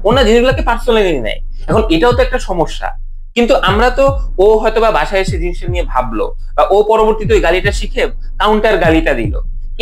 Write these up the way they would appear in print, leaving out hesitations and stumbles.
ওনা জিনিসগুলোকে পার্সোনালি নেয়। এখন এটাও তো একটা সমস্যা। কিন্তু আমরা তো, ও হয়তো বা বাসায় এসে জিনিসটা নিয়ে ভাবলো, বা ও পরবর্তীতে ওই গালিটা শিখে কাউন্টার গালিটা দিল।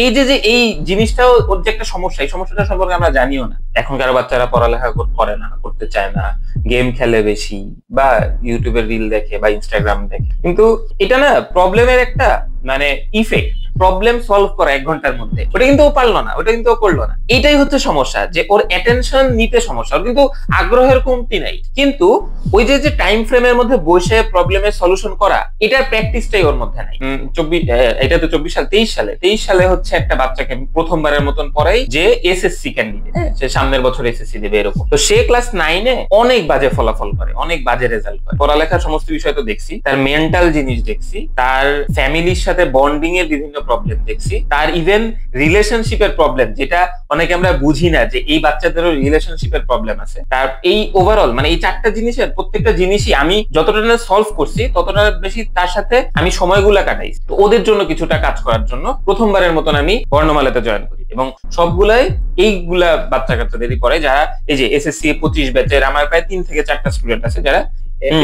এই যে যে এই জিনিসটাও ওর যে একটা সমস্যা, এই সমস্যাটা সম্পর্কে আমরা জানিও না। এখনকার বাচ্চারা পড়ালেখা করে না, করতে চায় না, গেম খেলে বেশি, বা ইউটিউবের রিল দেখে বা ইনস্টাগ্রাম দেখে। কিন্তু এটা না প্রবলেমের একটা মানে ইফেক্ট। প্রবলেম সলভ করা 1 ঘন্টার মধ্যে, ওটা কিন্তু ও পারলো না, ওটা কিন্তু ও করলো না। এটাই হচ্ছে সমস্যা, যে ওর অ্যাটেনশন নিতে সমস্যা। ওর কিন্তু আগ্রহের কমতি নাই, কিন্তু ওই যে যে টাইম ফ্রেমের মধ্যে বসে প্রবলেমের সলিউশন করা, এটার প্র্যাকটিসটাই ওর মধ্যে নাই। 24, এটা তো 24 সাল, 23 সালে হচ্ছে একটা বাচ্চাকে আমি প্রথমবারের মতন পড়াই যে এসএসসি ক্যান্ডিডেট, সে সামনের বছর এসএসসি দেবে এরকম। তো সে ক্লাস 9-এ অনেক বাজে ফলাফল করে, অনেক বাজে রেজাল্ট করে। পড়ালেখার সমস্ত বিষয় তো দেখছি, তার মেন্টাল জিনিস দেখছি, তার ফ্যামিলির সাথে বন্ডিং এর বিভিন্ন প্রবলেম দেখছি, তার ইভেন রিলেশনশিপের প্রবলেম, যেটা অনেকে আমরা বুঝি না যে এই বাচ্চাদেরও রিলেশনশিপের প্রবলেম আছে। তার এই ওভারঅল মানে এই 4টা জিনিসের প্রত্যেকটা জিনিসই আমি যতটা না সলভ করছি, ততটা বেশি তার সাথে আমি সময়গুলা কাটাইছি। তো ওদের জন্য কিছুটা কাজ করার জন্য প্রথমবারের মতন আমি বর্ণমালাতে জয়েন করি, এবং সবগুলাই এইগুলা বাচ্চা কাচ্চাদেরই পড়ে, যারা এই যে এসএসসি 25 ব্যাচের। আমার প্রায় 3 থেকে 4টা স্টুডেন্ট আছে যারা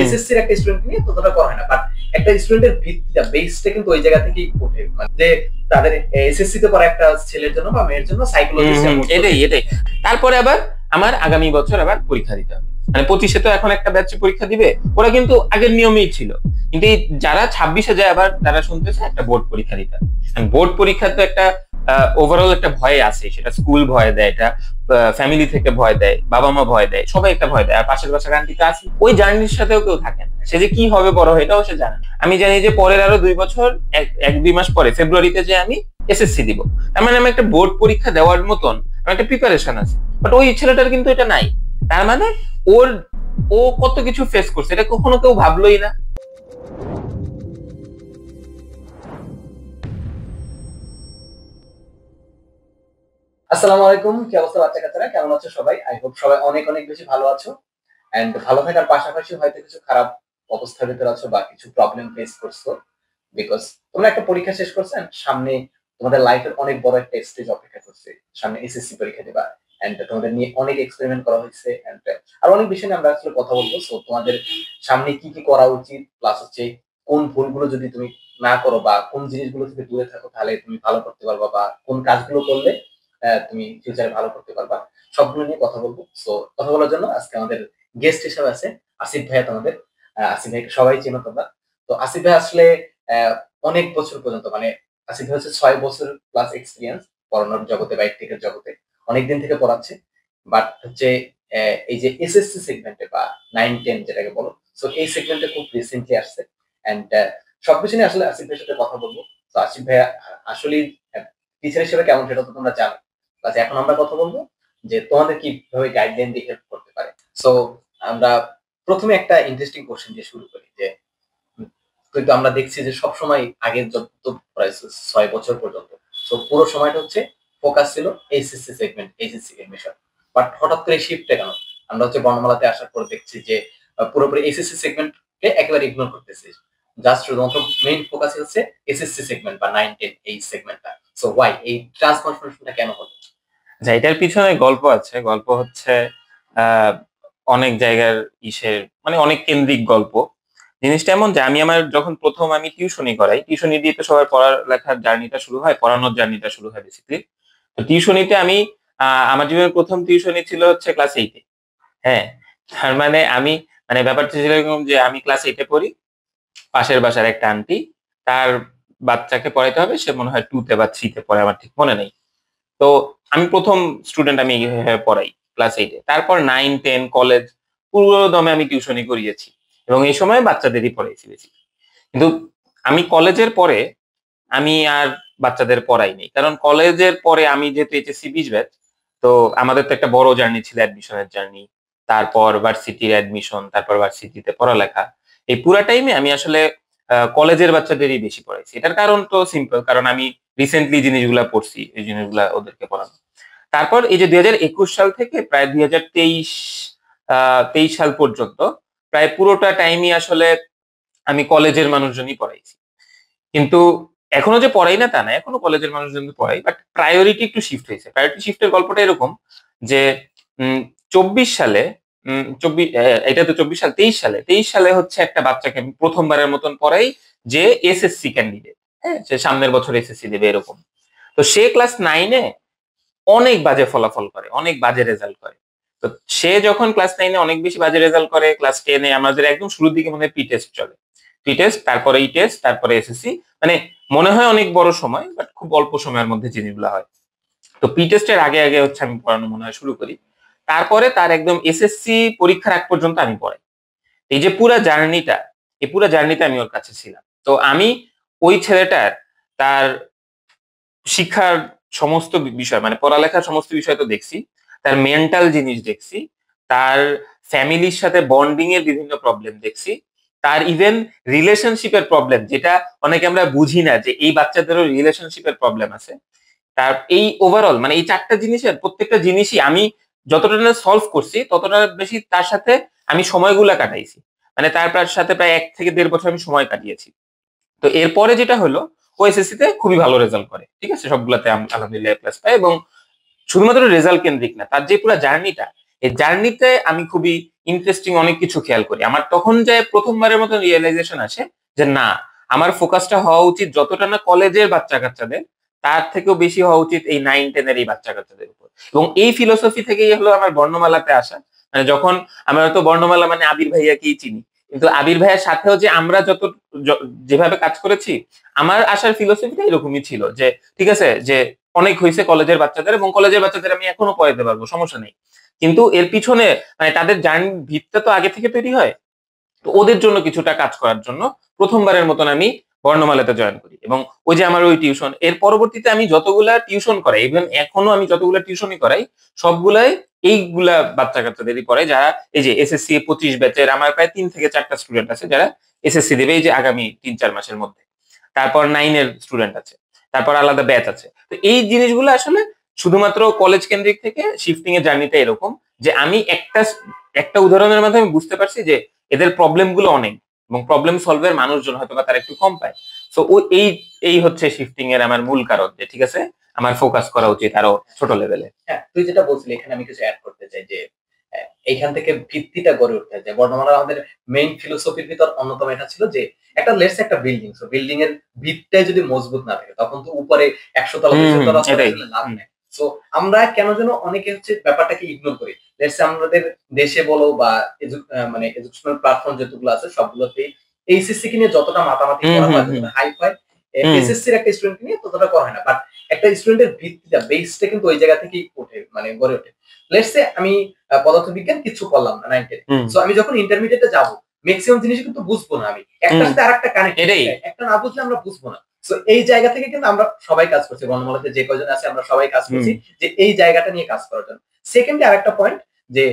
এসএসসির একটা স্টুডেন্ট নিয়ে ততটা করা হয় না, বাট একটা স্টুডেন্টের ভিত্তিটা বেসটা কিন্তু ওই জায়গা থেকেই ওঠে, মানে যে তাদের এসএসসি তে পড়া একটা ছেলের জন্য বা মেয়ের জন্য সাইকোলজিস্ট। এটাই তারপরে আবার আমার আগামী বছর আবার পরীক্ষা দিতে হবে। মানে 25-এ তো এখন একটা ব্যাচে পরীক্ষা দিবে, ওরা কিন্তু আগের নিয়মেই ছিল। কিন্তু এই যারা 26-এ যায় আবার, তারা শুনতেছে একটা বোর্ড পরীক্ষা দিতে হবে। বোর্ড পরীক্ষা তো একটা ওভারঅল একটা ভয় আছে, সেটা স্কুল ভয় দেয়, এটা ফ্যামিলি থেকে ভয় দেয়, বাবা মা ভয় দেয়, সবাই একটা ভয় দেয়। আর পাশের বাসার আন্টিতে আসি, ওই জার্নির সাথেও কেউ থাকে না, সে যে কি হবে বড় হয়ে এটাও সে জানে না। আমি জানি যে পরের আরো 2 বছর, 1-2 মাস পরে ফেব্রুয়ারিতে যে আমি এসএসসি দিব, তার মানে আমি একটা বোর্ড পরীক্ষা দেওয়ার মতন আমার একটা প্রিপারেশন আছে। বাট ওই ছেলেটার কিন্তু এটা নাই। তার মানে ওর, ও কত কিছু ফেস করছে, এটা কখনো কেউ ভাবলোই না। আসসালামু আলাইকুম, কি অবস্থা বাচ্চা কাচ্চারা, কেমন আছো সবাই? আই হোপ সবাই অনেক অনেক বেশি ভালো আছো। এন্ড ভালো থাকার পাশাপাশি হয়তো কিছু খারাপ অবস্থার ভিতরে আছো বা কিছু প্রবলেম ফেস করছো, বিকজ তোমরা একটা পরীক্ষা শেষ করছো and সামনে তোমাদের লাইফের অনেক বড় একটা স্টেজ অপেক্ষা করছে। সামনে এসএসসি পরীক্ষা দিবা, এন্ড তোমাদের নিয়ে অনেক এক্সপেরিমেন্ট করা হয়েছে, এন্ড আর অনেক বিষয় নিয়ে আমরা আসলে কথা বলবো। সো তোমাদের সামনে কি কি করা উচিত, প্লাস হচ্ছে কোন ভুলগুলো যদি তুমি না করো বা কোন জিনিসগুলো থেকে দূরে থাকো তাহলে তুমি ভালো করতে পারবা, বা কোন কাজগুলো করলে তুমি ফিউচারে ভালো করতে পারবা, সবগুলো নিয়ে কথা বলবো। সো কথা বলার জন্য আজকে আমাদের গেস্ট হিসেবে আছে আসিফ ভাইয়া। তোমাদের আসিফ ভাইকে সবাই চেনো তোমরা। তো আসিফ ভাই আসলে আহ, অনেক বছর পর্যন্ত, মানে আসিফ ভাই হচ্ছে 6 বছর প্লাস এক্সপিরিয়েন্স পড়ানোর জগতে বা টেকের জগতে, অনেকদিন থেকে পড়াচ্ছে। বাট হচ্ছে এই যে এসএসসি সেগমেন্টে বা 9-10 যেটাকে বলো, সো এই সেগমেন্টে খুব রিসেন্টলি আসছে। এন্ড সবকিছু নিয়ে আসলে আসিফ ভাইয়ের সাথে কথা বলবো। তো আসিফ ভাইয়া আসলে টিচার হিসেবে কেমন সেটা তো তোমরা জানো, প্লাস এখন আমরা কথা বলবো যে তোমাদের কিভাবে গাইডলাইন দিয়ে হেল্প করতে পারে। সো আমরা প্রথমে একটা ইন্টারেস্টিং কোশ্চেন দিয়ে শুরু করি যে কিন্তু আমরা দেখছি যে সবসময় আগের যত প্রায় 6 বছর পর্যন্ত, তো পুরো সময়টা হচ্ছে ফোকাস ছিল HSC segment, HSC admission. But হঠাৎ করে শিফটে কেন? আমরা হচ্ছে বর্ণমালাতে আসার পর দেখছি যে পুরোপুরি এইচএসসি সেগমেন্টকে একেবারে ইগনোর করতেছে, জাস্ট শুধুমাত্র মেইন ফোকাস হচ্ছে এসএসসি সেগমেন্ট বা 9-10 এই সেগমেন্টটা। সো ওয়াই এই ট্রান্সফরমেশনটা কেন হলো? আচ্ছা, এটার পিছনে গল্প আছে। গল্প হচ্ছে আহ অনেক জায়গার ইসের, মানে অনেক কেন্দ্রিক গল্প। জিনিসটা এমন যে আমি আমার যখন প্রথম আমি টিউশনি করাই, টিউশনি দিয়ে তো সবার পড়ালেখার জার্নিটা শুরু হয়, পড়ানোর জার্নিটা শুরু হয় বেসিক্যালি। তো টিউশনিতে আমি আমার জীবনের প্রথম টিউশনি ছিল হচ্ছে ক্লাস 8-এ। হ্যাঁ, তার মানে আমি, মানে ব্যাপারটা ছিল এরকম যে আমি ক্লাস 8-এ পড়ি, পাশের বাসার একটা আন্টি, তার বাচ্চাকে পড়াইতে হবে, সে মনে হয় 2-তে বা 3-তে পড়ে, আমার ঠিক মনে নেই। তো আমি প্রথম স্টুডেন্ট, আমি পড়াই ক্লাস 8-এ। তারপর 9-10 কলেজ পুরো দমে আমি টিউশনি করিয়েছি, এবং এই সময় বাচ্চাদেরই পড়াইছি বেশি। কিন্তু আমি কলেজের পরে আমি আর বাচ্চাদের পড়াইনি, কারণ কলেজের পরে আমি যেহেতু এইচএসসি 20 ব্যাচ, তো আমাদের তো একটা বড় জার্নি ছিল, অ্যাডমিশনের জার্নি, তারপর ভার্সিটির অ্যাডমিশন, তারপর ভার্সিটিতে পড়ালেখা। এই পুরা টাইমে আমি আসলে কলেজের বাচ্চাদেরই বেশি পড়াইছি। এটার কারণ তো সিম্পল, কারণ আমি রিসেন্টলি জিনিসগুলা পড়ছি, এই জিনিসগুলা ওদেরকে পড়ানো। তারপর এই যে 2021 সাল থেকে প্রায় 2023 সাল পর্যন্ত প্রায় পুরোটা টাইমই আসলে আমি কলেজের মানুষজনই পড়াইছি। কিন্তু এখনো যে পড়াই না তা না, এখনো কলেজের মানুষজন পড়াই, বাট প্রায়োরিটি একটু শিফট হয়েছে। প্রায়োরিটি শিফটের গল্পটা এরকম যে সালে 24 এটা তো 24 সাল, 23 সালে হচ্ছে একটা বাচ্চাকে আমি প্রথমবারের মতন পড়াই যে এসএসসি ক্যান্ডিডেট, হ্যাঁ, সে সামনের বছর এসএসসি দেবে এরকম। তো সে ক্লাস 9-এ অনেক বাজে ফলাফল করে, অনেক বাজে রেজাল্ট করে। তো সে যখন ক্লাস 9-এ অনেক বেশি বাজে রেজাল্ট করে, ক্লাস 10-এ আমাদের একদম শুরুর দিকে মনে হয় প্রি টেস্ট চলে, প্রি টেস্ট, তারপরে ই টেস্ট, তারপরে এসএসসি। মানে মনে হয় অনেক বড় সময়, বাট খুব অল্প সময়ের মধ্যে জিনিসগুলো হয়। তো প্রি টেস্টের আগে আগে হচ্ছে আমি পড়ানো মনে হয় শুরু করি। তারপরে তার একদম এসএসসি পরীক্ষার আগ পর্যন্ত আমি পড়াই। এই যে পুরা জার্নিটা, এই পুরা জার্নিতে আমি ওর কাছে ছিলাম। তো আমি ওই ছেলেটার তার শিক্ষার সমস্ত বিষয়, মানে পড়ালেখার সমস্ত বিষয় তো দেখছি, তার মেন্টাল জিনিস দেখছি, তার ফ্যামিলির সাথে বন্ডিং এর বিভিন্ন প্রবলেম দেখছি, তার ইভেন রিলেশনশিপের প্রবলেম, যেটা অনেকে আমরা বুঝি না যে এই বাচ্চাদেরও রিলেশনশিপের প্রবলেম আছে। তার এই ওভারঅল মানে এই 4টা জিনিসের প্রত্যেকটা জিনিসই আমি যতটা না সলভ করছি, ততটা বেশি তার সাথে আমি সময়গুলা কাটাইছি। মানে তার সাথে প্রায় 1 থেকে 1.5 বছর আমি সময় কাটিয়েছি। তো এরপরে যেটা হলো, ও এসএসসি তে খুবই ভালো রেজাল্ট করে, ঠিক আছে, সবগুলাতে আলহামদুলিল্লাহ এ প্লাস পায়। এবং শুধুমাত্র রেজাল্ট কেন্দ্রিক না, তার যে পুরো জার্নিটা, এই জার্নিতে আমি খুবই ইন্টারেস্টিং অনেক কিছু খেয়াল করি। আমার তখন যে প্রথমবারের মতো রিয়েলাইজেশন আসে যে না, আমার ফোকাসটা হওয়া উচিত যতটা না কলেজের বাচ্চা কাচ্চাদের, তার থেকেও বেশি হওয়া উচিত এই 9-10 এর এই বাচ্চা কাচ্চাদের উপর। এবং এই ফিলোসফি থেকেই হলো আমার বর্ণমালাতে আসা। মানে যখন আমরা তো বর্ণমালা মানে আবির ভাইয়াকেই চিনি, কিন্তু আবির ভাইয়ের সাথেও যে আমরা যেভাবে কাজ করেছি, আমার আসার ফিলোসফিটা এরকমই ছিল যে ঠিক আছে, যে অনেক হয়েছে কলেজের বাচ্চাদের, এবং কলেজের বাচ্চাদের আমি এখনো পড়াইতে পারবো, সমস্যা নেই। কিন্তু এর পিছনে মানে তাদের জার্নি ভিতটা তো আগে থেকে তৈরি হয়। তো ওদের জন্য কিছুটা কাজ করার জন্য প্রথমবারের মতন আমি বর্ণমালাতে জয়েন করি। এবং ওই যে আমার ওই টিউশন, এর পরবর্তীতে আমি যতগুলা টিউশন করাই, ইভেন এখনো আমি যতগুলা টিউশনই করাই, সবগুলাই এইগুলা বাচ্চা কাচ্চাদেরই পড়াই, যারা এই যে এসএসসি 25 ব্যাচের। আমার প্রায় 3 থেকে 4টা স্টুডেন্ট আছে যারা এসএসসি দেবে এই যে আগামী 3-4 মাসের মধ্যে। তারপর 9-এর স্টুডেন্ট আছে, তারপর আলাদা ব্যাচ আছে। তো এই জিনিসগুলো আসলে শুধুমাত্র কলেজ কেন্দ্রিক থেকে শিফটিং এর জার্নিটা এরকম যে আমি একটা উদাহরণের মাধ্যমে বুঝতে পারছি যে এদের প্রবলেম গুলো অনেক, এবং প্রবলেম সলভের মানুষজন হয়তো বা তারা একটু কম পায়। তো ও এই হচ্ছে শিফটিং এর আমার মূল কারণ যে ঠিক আছে, আমার ফোকাস করা উচিত আরো ছোট লেভেলে। হ্যাঁ, তুই যেটা বলছিলি এখানে আমি কিছু অ্যাড করতে চাই যে এইখান থেকে ভিত্তিটা গড়ে উঠতে যে বর্ণমালার আমাদের মেইন ফিলোসফির ভিতর অন্যতম এটা ছিল যে একটা লেটস একটা বিল্ডিং, সো বিল্ডিং এর ভিতটাই যদি মজবুত না থাকে তখন তো উপরে 100 তলা 200 তলা আসলে লাভ নেই। সো আমরা কেন যেন অনেকে হচ্ছে ব্যাপারটাকে ইগনোর করি। লেটস আমাদের দেশে বলো বা মানে এডুকেশনাল প্ল্যাটফর্ম যেগুলো আছে সবগুলোতেই এইচএসসি কে নিয়ে যতটা মাতামাতি করা হয়, যতটা হাইপ হয়, এসএসসি এর একটা স্টুডেন্ট নিয়ে ততটা করা হয় না। বাট একটা স্টুডেন্টের ভিত্তিটা বেসটা কিন্তু ওই জায়গা থেকেই ওঠে, মানে গড়ে ওঠে। লেটস সে আমি পদার্থবিজ্ঞান কিছু করলাম না 9 সো আমি যখন ইন্টারমিডিয়েটে যাব ম্যাক্সিমাম জিনিস কিন্তু বুঝবো না, আমি একটার সাথে আরেকটা কানেক্ট, একটা না বুঝলে আমরা বুঝবো না। সো এই জায়গা থেকে কিন্তু আমরা সবাই কাজ করছি, বর্ণমালাতে যে কয়জন আছে আমরা সবাই কাজ করছি যে এই জায়গাটা নিয়ে কাজ করার জন্য। সেকেন্ডলি আরেকটা পয়েন্ট যে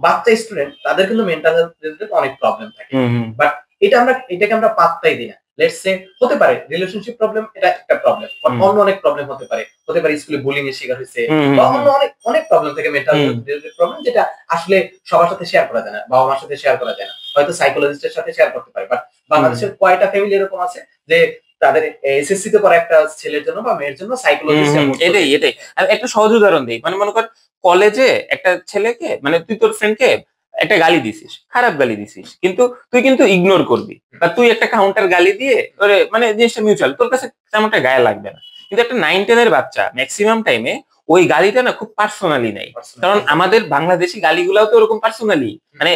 বাচ্চা স্টুডেন্ট তাদের কিন্তু মেন্টাল হেলথ রিলেটেড অনেক প্রবলেম থাকে, বাট এটাকে আমরা পাত্তাই দিই না। লেটস সে হতে পারে রিলেশনশিপ প্রবলেম, এটা একটা প্রবলেম, বাট অন্য অনেক প্রবলেম হতে পারে স্কুলে বুলিং এর শিকার হয়েছে, বা অন্য অনেক অনেক প্রবলেম থেকে মেন্টাল রিলেটেড প্রবলেম যেটা আসলে সবার সাথে শেয়ার করা যায় না, বাবা মার সাথে শেয়ার করা যায় না, হয়তো সাইকোলজিস্টের সাথে শেয়ার করতে পারে। বাট বাংলাদেশের কয়টা ফ্যামিলি এরকম আছে যে তাদের এসএসসি তে পড়া একটা ছেলের জন্য বা মেয়ের জন্য সাইকোলজিস্ট। এটাই আর একটা সহজ উদাহরণ দিই, মানে মনে কর কলেজে একটা ছেলেকে, মানে তুই তোর ফ্রেন্ডকে একটা গালি দিছিস, খারাপ গালি দিছিস, কিন্তু তুই কিন্তু ইগনোর করবি, বা তুই একটা কাউন্টার গালি দিয়ে ওরে মানে জিনিসটা মিউচুয়াল, তোর কাছে তেমনটা গায়ে লাগবে না। কিন্তু একটা 9-10 এর বাচ্চা ম্যাক্সিমাম টাইমে ওই গালিটা না খুব পার্সোনালি নেয়, কারণ আমাদের বাংলাদেশি গালিগুলাও তো ওরকম পার্সোনালি, মানে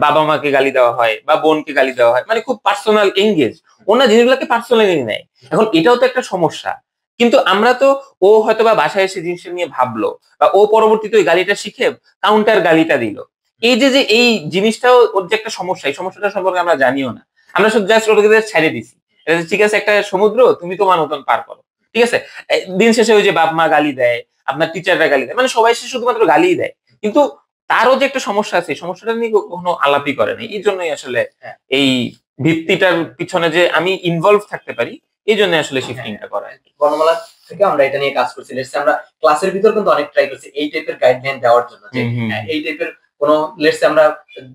বাবা মাকে গালি দেওয়া হয় বা বোনকে গালি দেওয়া হয়, মানে খুব পার্সোনাল এঙ্গেজ, ওনা জিনিসগুলোকে পার্সোনালি নেয়। এখন এটাও তো একটা সমস্যা, কিন্তু আমরা তো, ও হয়তো বা বাসায় এসে জিনিসটা নিয়ে ভাবলো, বা ও পরবর্তীতে ওই গালিটা শিখে কাউন্টার গালিটা দিল। এই যে এই জিনিসটাও ওর যে একটা সমস্যা, এই সমস্যাটা সম্পর্কে আমরা জানিও না। আমরা শুধু জাস্ট ওদেরকে ছেড়ে দিছি, ঠিক আছে একটা সমুদ্র, তুমি তোমার মতন পার করো, ঠিক আছে। দিন শেষে ওই যে বাপ মা গালি দেয়, আপনার টিচাররা গালি দেয়, মানে সবাই শুধুমাত্র গালিই দেয়, কিন্তু তারও যে একটা সমস্যা আছে, সমস্যাটা নিয়ে কখনো আলাপই করে না। এই জন্যই আসলে এই ভিত্তিটার পিছনে যে আমি ইনভলভ থাকতে পারি, এই জন্য আসলে শিফটিংটা করা। বর্ণমালা থেকে আমরা এটা নিয়ে কাজ করছি। লেটস আমরা ক্লাসের ভিতর কিন্তু অনেক ট্রাই করছি এই টাইপের গাইডলাইন দেওয়ার জন্য যে এই টাইপের কোনো লেটস আমরা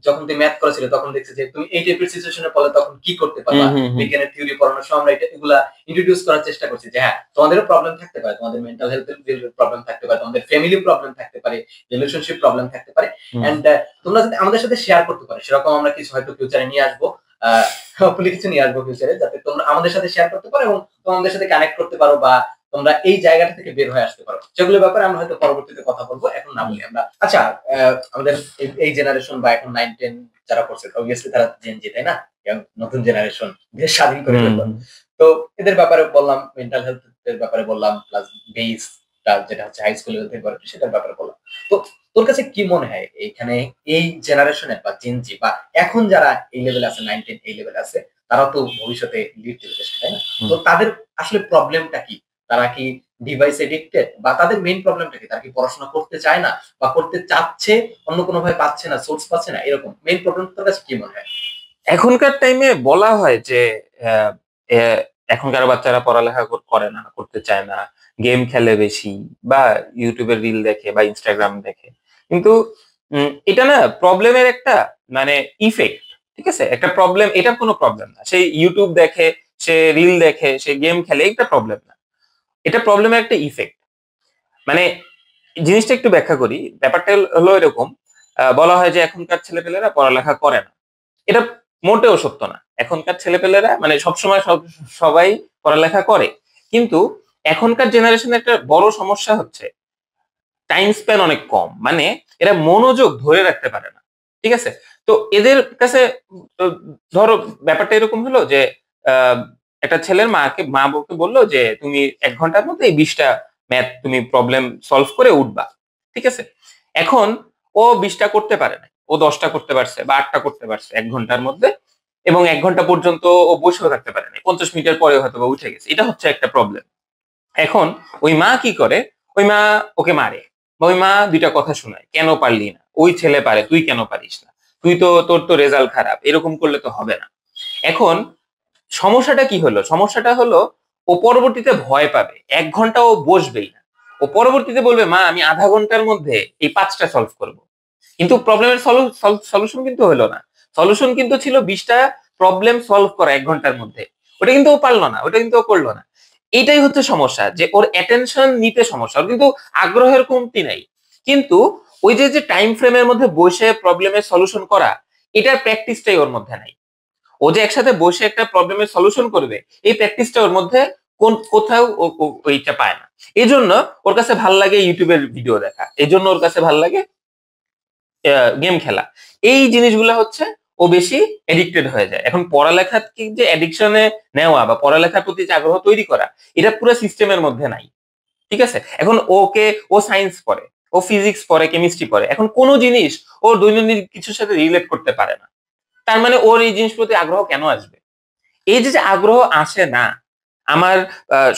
যখন তুমি ম্যাথ করেছিলে তখন দেখছি যে তুমি এই টাইপের সিচুয়েশনে পড়লে তখন কি করতে পারবা, বিজ্ঞানের থিওরি পড়ানোর সময় আমরা এগুলা ইন্ট্রোডিউস করার চেষ্টা করছি যে হ্যাঁ তোমাদেরও প্রবলেম থাকতে পারে, তোমাদের মেন্টাল হেলথের প্রবলেম থাকতে পারে, তোমাদের ফ্যামিলি প্রবলেম থাকতে পারে, রিলেশনশিপ প্রবলেম থাকতে পারে, এন্ড তোমরা যদি আমাদের সাথে শেয়ার করতে পারো, সেরকম আমরা কিছু হয়তো ফিউচারে নিয়ে আসবো, হোপফুলি কিছু নিয়ে আসবো ফিউচারে, যাতে তোমরা আমাদের সাথে শেয়ার করতে পারো এবং তোমাদের সাথে কানেক্ট করতে পারো বা তোমরা এই জায়গাটা থেকে বের হয়ে আসতে পারো, সেগুলোর ব্যাপারে আমরা হয়তো পরবর্তীতে কথা বলবো, এখন না বলি আমরা। আচ্ছা, আমাদের এই জেনারেশন বা এখন 9-10 যারা পড়ছে অবভিয়াসলি তারা জেন জি, তাই না? নতুন জেনারেশন, দেশ স্বাধীন করে ফেললো। তো এদের ব্যাপারে বললাম, মেন্টাল হেলথ এর ব্যাপারে বললাম, প্লাস বেস যেটা হচ্ছে হাই স্কুল লেভেল থেকে সেটার ব্যাপারে বললাম। তো তোর কাছে কি মনে হয় এখানে এই জেনারেশনের বা জেন জি বা এখন যারা এই লেভেলে আছে, 9-10 এই লেভেলে আছে, তারাও তো ভবিষ্যতে লিড দিতে চায়, তাই না? তো তাদের আসলে প্রবলেমটা কি? তারা কি ডিভাইস এডিক্টেড, বা তাদের মেইন প্রবলেমটা কি? তারা কি পড়াশোনা করতে চায় না, বা করতে চাচ্ছে অন্য কোনো ভাবে পাচ্ছে না, সোর্স পাচ্ছে না, এরকম মেইন প্রবলেম তোর কাছে কি মনে হয়? এখনকার টাইমে বলা হয় যে এখনকার বাচ্চারা পড়ালেখা করে না, করতে চায় না, গেম খেলে বেশি, বা ইউটিউবের রিল দেখে বা ইনস্টাগ্রাম দেখে। কিন্তু এটা না প্রবলেমের একটা মানে ইফেক্ট, ঠিক আছে? একটা প্রবলেম, এটা কোনো প্রবলেম না। সে ইউটিউব দেখে, সে রিল দেখে, সে গেম খেলে, এটা প্রবলেম না। এটা প্রবলেমের একটা ইফেক্ট। মানে জিনিসটা একটু ব্যাখ্যা করি। ব্যাপারটা হলো এরকম, বলা হয় যে এখনকার ছেলেপেলেরা পড়ালেখা করে না। এটা মোটেও সত্য না। এখনকার ছেলেপেলেরা মানে সবসময় সবাই পড়ালেখা করে, কিন্তু এখনকার জেনারেশনের একটা বড় সমস্যা হচ্ছে টাইম স্প্যান অনেক কম। মানে এরা মনোযোগ ধরে রাখতে পারে না, ঠিক আছে? তো এদের কাছে আহ, ধরো ব্যাপারটা এরকম হলো যে আহ, একটা ছেলের মা বউকে বললো যে তুমি 1 ঘন্টার মধ্যে এই 20টা ম্যাথ তুমি প্রবলেম সলভ করে উঠবা, ঠিক আছে? এখন ও 20টা করতে পারে না, ও 10টা করতে পারছে বা 8টা করতে পারছে 1 ঘন্টার মধ্যে, এবং 1 ঘন্টা পর্যন্ত ও বসেও থাকতে পারে না, 50 মিনিটের পরে হয়তো বা উঠে গেছে। এটা হচ্ছে একটা প্রবলেম। এখন ওই মা কি করে, ওই মা ওকে মারে, বা ওই মা দুইটা কথা শোনায়, কেন পারলি না, ওই ছেলে পারে, তুই কেন পারিস না, তোর তো রেজাল্ট খারাপ, এরকম করলে তো হবে না। এখন সমস্যাটা কি হলো, সমস্যাটা হলো ও পরবর্তীতে ভয় পাবে, 1 ঘন্টা ও বসবেই না। ও পরবর্তীতে বলবে মা আমি আধা ঘন্টার মধ্যে এই 5টা সলভ করব। কিন্তু প্রবলেমের সলিউশন কিন্তু হলো না। সলিউশন কিন্তু ছিল 20টা প্রবলেম সলভ করা 1 ঘন্টার মধ্যে। ওটা কিন্তু ও পারলো না, ওটা কিন্তু ও করলো না। এটাই হচ্ছে সমস্যা, যে ওর অ্যাটেনশন নিতে সমস্যা। ওর কিন্তু আগ্রহের কমতি নাই, কিন্তু ওই যে টাইম ফ্রেমের মধ্যে বসে প্রবলেমের সলিউশন করা, এটার প্র্যাকটিসটাই ওর মধ্যে নাই। ও যে একসাথে বসে একটা প্রবলেমের সলিউশন করবে, এই প্র্যাকটিসটা ওর মধ্যে কোথাও ওইটা পায় না। এই জন্য ওর কাছে ভাল লাগে ইউটিউবের ভিডিও দেখা, এই জন্য ওর কাছে ভাল লাগে গেম খেলা। এই জিনিসগুলো হচ্ছে ও বেশি এডিক্টেড হয়ে যায়। এখন পড়ালেখাকে যে এডিকশনে নেওয়া বা পড়ালেখার প্রতি যে আগ্রহ তৈরি করা, এটা পুরো সিস্টেমের মধ্যে নাই, ঠিক আছে? এখন ও সায়েন্স পড়ে, ও ফিজিক্স পড়ে, কেমিস্ট্রি পড়ে, এখন কোনো জিনিস ওর দৈনন্দিন কিছুর সাথে রিলেট করতে পারে না। তার মানে ওর এই জিনিস প্রতি আগ্রহ কেন আসবে? এই যে আগ্রহ আসে না, আমার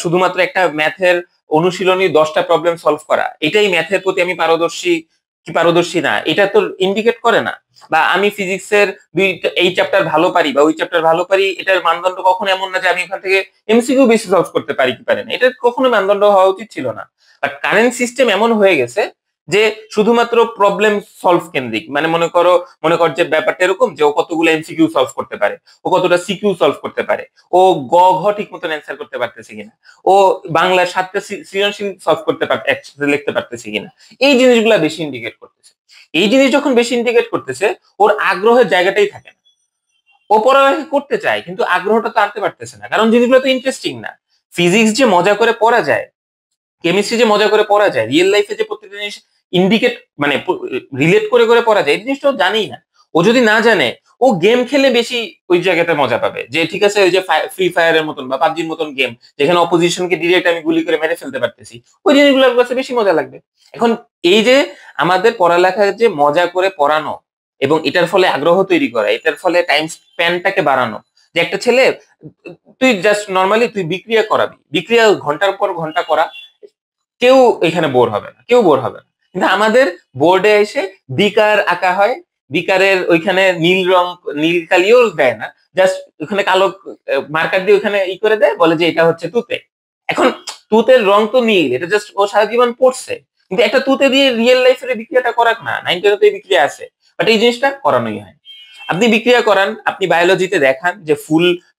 শুধুমাত্র একটা ম্যাথের অনুশীলনী 10টা প্রবলেম সলভ করা, এটাই ম্যাথের প্রতি আমি পারদর্শী কি পারদর্শী না, এটা তো ইন্ডিকেট করে না। বা আমি ফিজিক্সের এই চ্যাপ্টার ভালো পারি বা ওই চ্যাপ্টার ভালো পারি, এটার মানদণ্ড কখনো এমন না যে আমি ওখান থেকে এমসিকিউ বেশি সলভ করতে পারি কি পারি না, এটা কখনো মানদণ্ড হওয়া উচিত ছিল না। বাট কারেন্ট সিস্টেম এমন হয়ে গেছে যে শুধুমাত্র প্রবলেম সলভ কেন্দ্রিক। মানে মনে কর যে ব্যাপারটা এরকম যে ও কতগুলো এমসিকিউ সলভ করতে পারে, ও কতটা সিকিউ সলভ করতে পারে, ও ঘ ঠিক মতন অ্যান্সার করতে পারতেছে কিনা, ও বাংলার 7টা সৃজনশীল সলভ করতে একসাথে লিখতে পারতেছে কিনা, এই জিনিসগুলো বেশি ইন্ডিকেট করতেছে। এই জিনিস যখন বেশি ইন্ডিকেট করতেছে, ওর আগ্রহের জায়গাটাই থাকে না। ও পড়ালেখা করতে চায় কিন্তু আগ্রহটা তো আনতে পারতেছে না, কারণ জিনিসগুলো তো ইন্টারেস্টিং না। ফিজিক্স যে মজা করে পড়া যায়, কেমিস্ট্রি যে মজা করে পড়া যায়, রিয়েল লাইফে যে প্রত্যেকটা জিনিস ইন্ডিকেট মানে রিলেট করে করে পড়া যায়, এই জিনিসটা জানেই না। ও যদি না জানে, ও গেম খেলে বেশি ওই জায়গাতে মজা পাবে। যে ঠিক আছে, ওই যে ফ্রি ফায়ারের মতন বা পাবজির মতন গেম, যেখানে অপোজিশনকে ডিরেক্ট আমি গুলি করে মেরে ফেলতে পারতেছি, ওই জিনিসগুলোর কাছে বেশি মজা লাগবে। এখন এই যে আমাদের পড়ালেখার যে মজা করে পড়ানো এবং এটার ফলে আগ্রহ তৈরি করা, এটার ফলে টাইম স্প্যানটাকে বাড়ানো, যে একটা ছেলে তুই জাস্ট নর্মালি তুই বিক্রিয়া করাবি, বিক্রিয়া ঘন্টার পর ঘন্টা করা, কেউ এখানে বোর হবে না, কেউ বোর হবে না। কিন্তু আমাদের বোর্ডে এসে বিকার আঁকা হয়, বিকারের ওইখানে নীল কালিও দেয় না, জাস্ট ওখানে কালো মার্কার দিয়ে ওখানে ই করে দেয়, বলে যে এটা হচ্ছে তুতে। এখন তুতের রং তো নীল, এটা জাস্ট ও সারা জীবন পড়ছে, কিন্তু একটা তুতে দিয়ে রিয়েল লাইফের বিক্রিয়াটা করাক না, 9-10 এই বিক্রিয়া আছে। বাট এই জিনিসটা করানোই হয়। আপনি বিক্রিয়া করান, আপনি বায়োলজিতে দেখান যে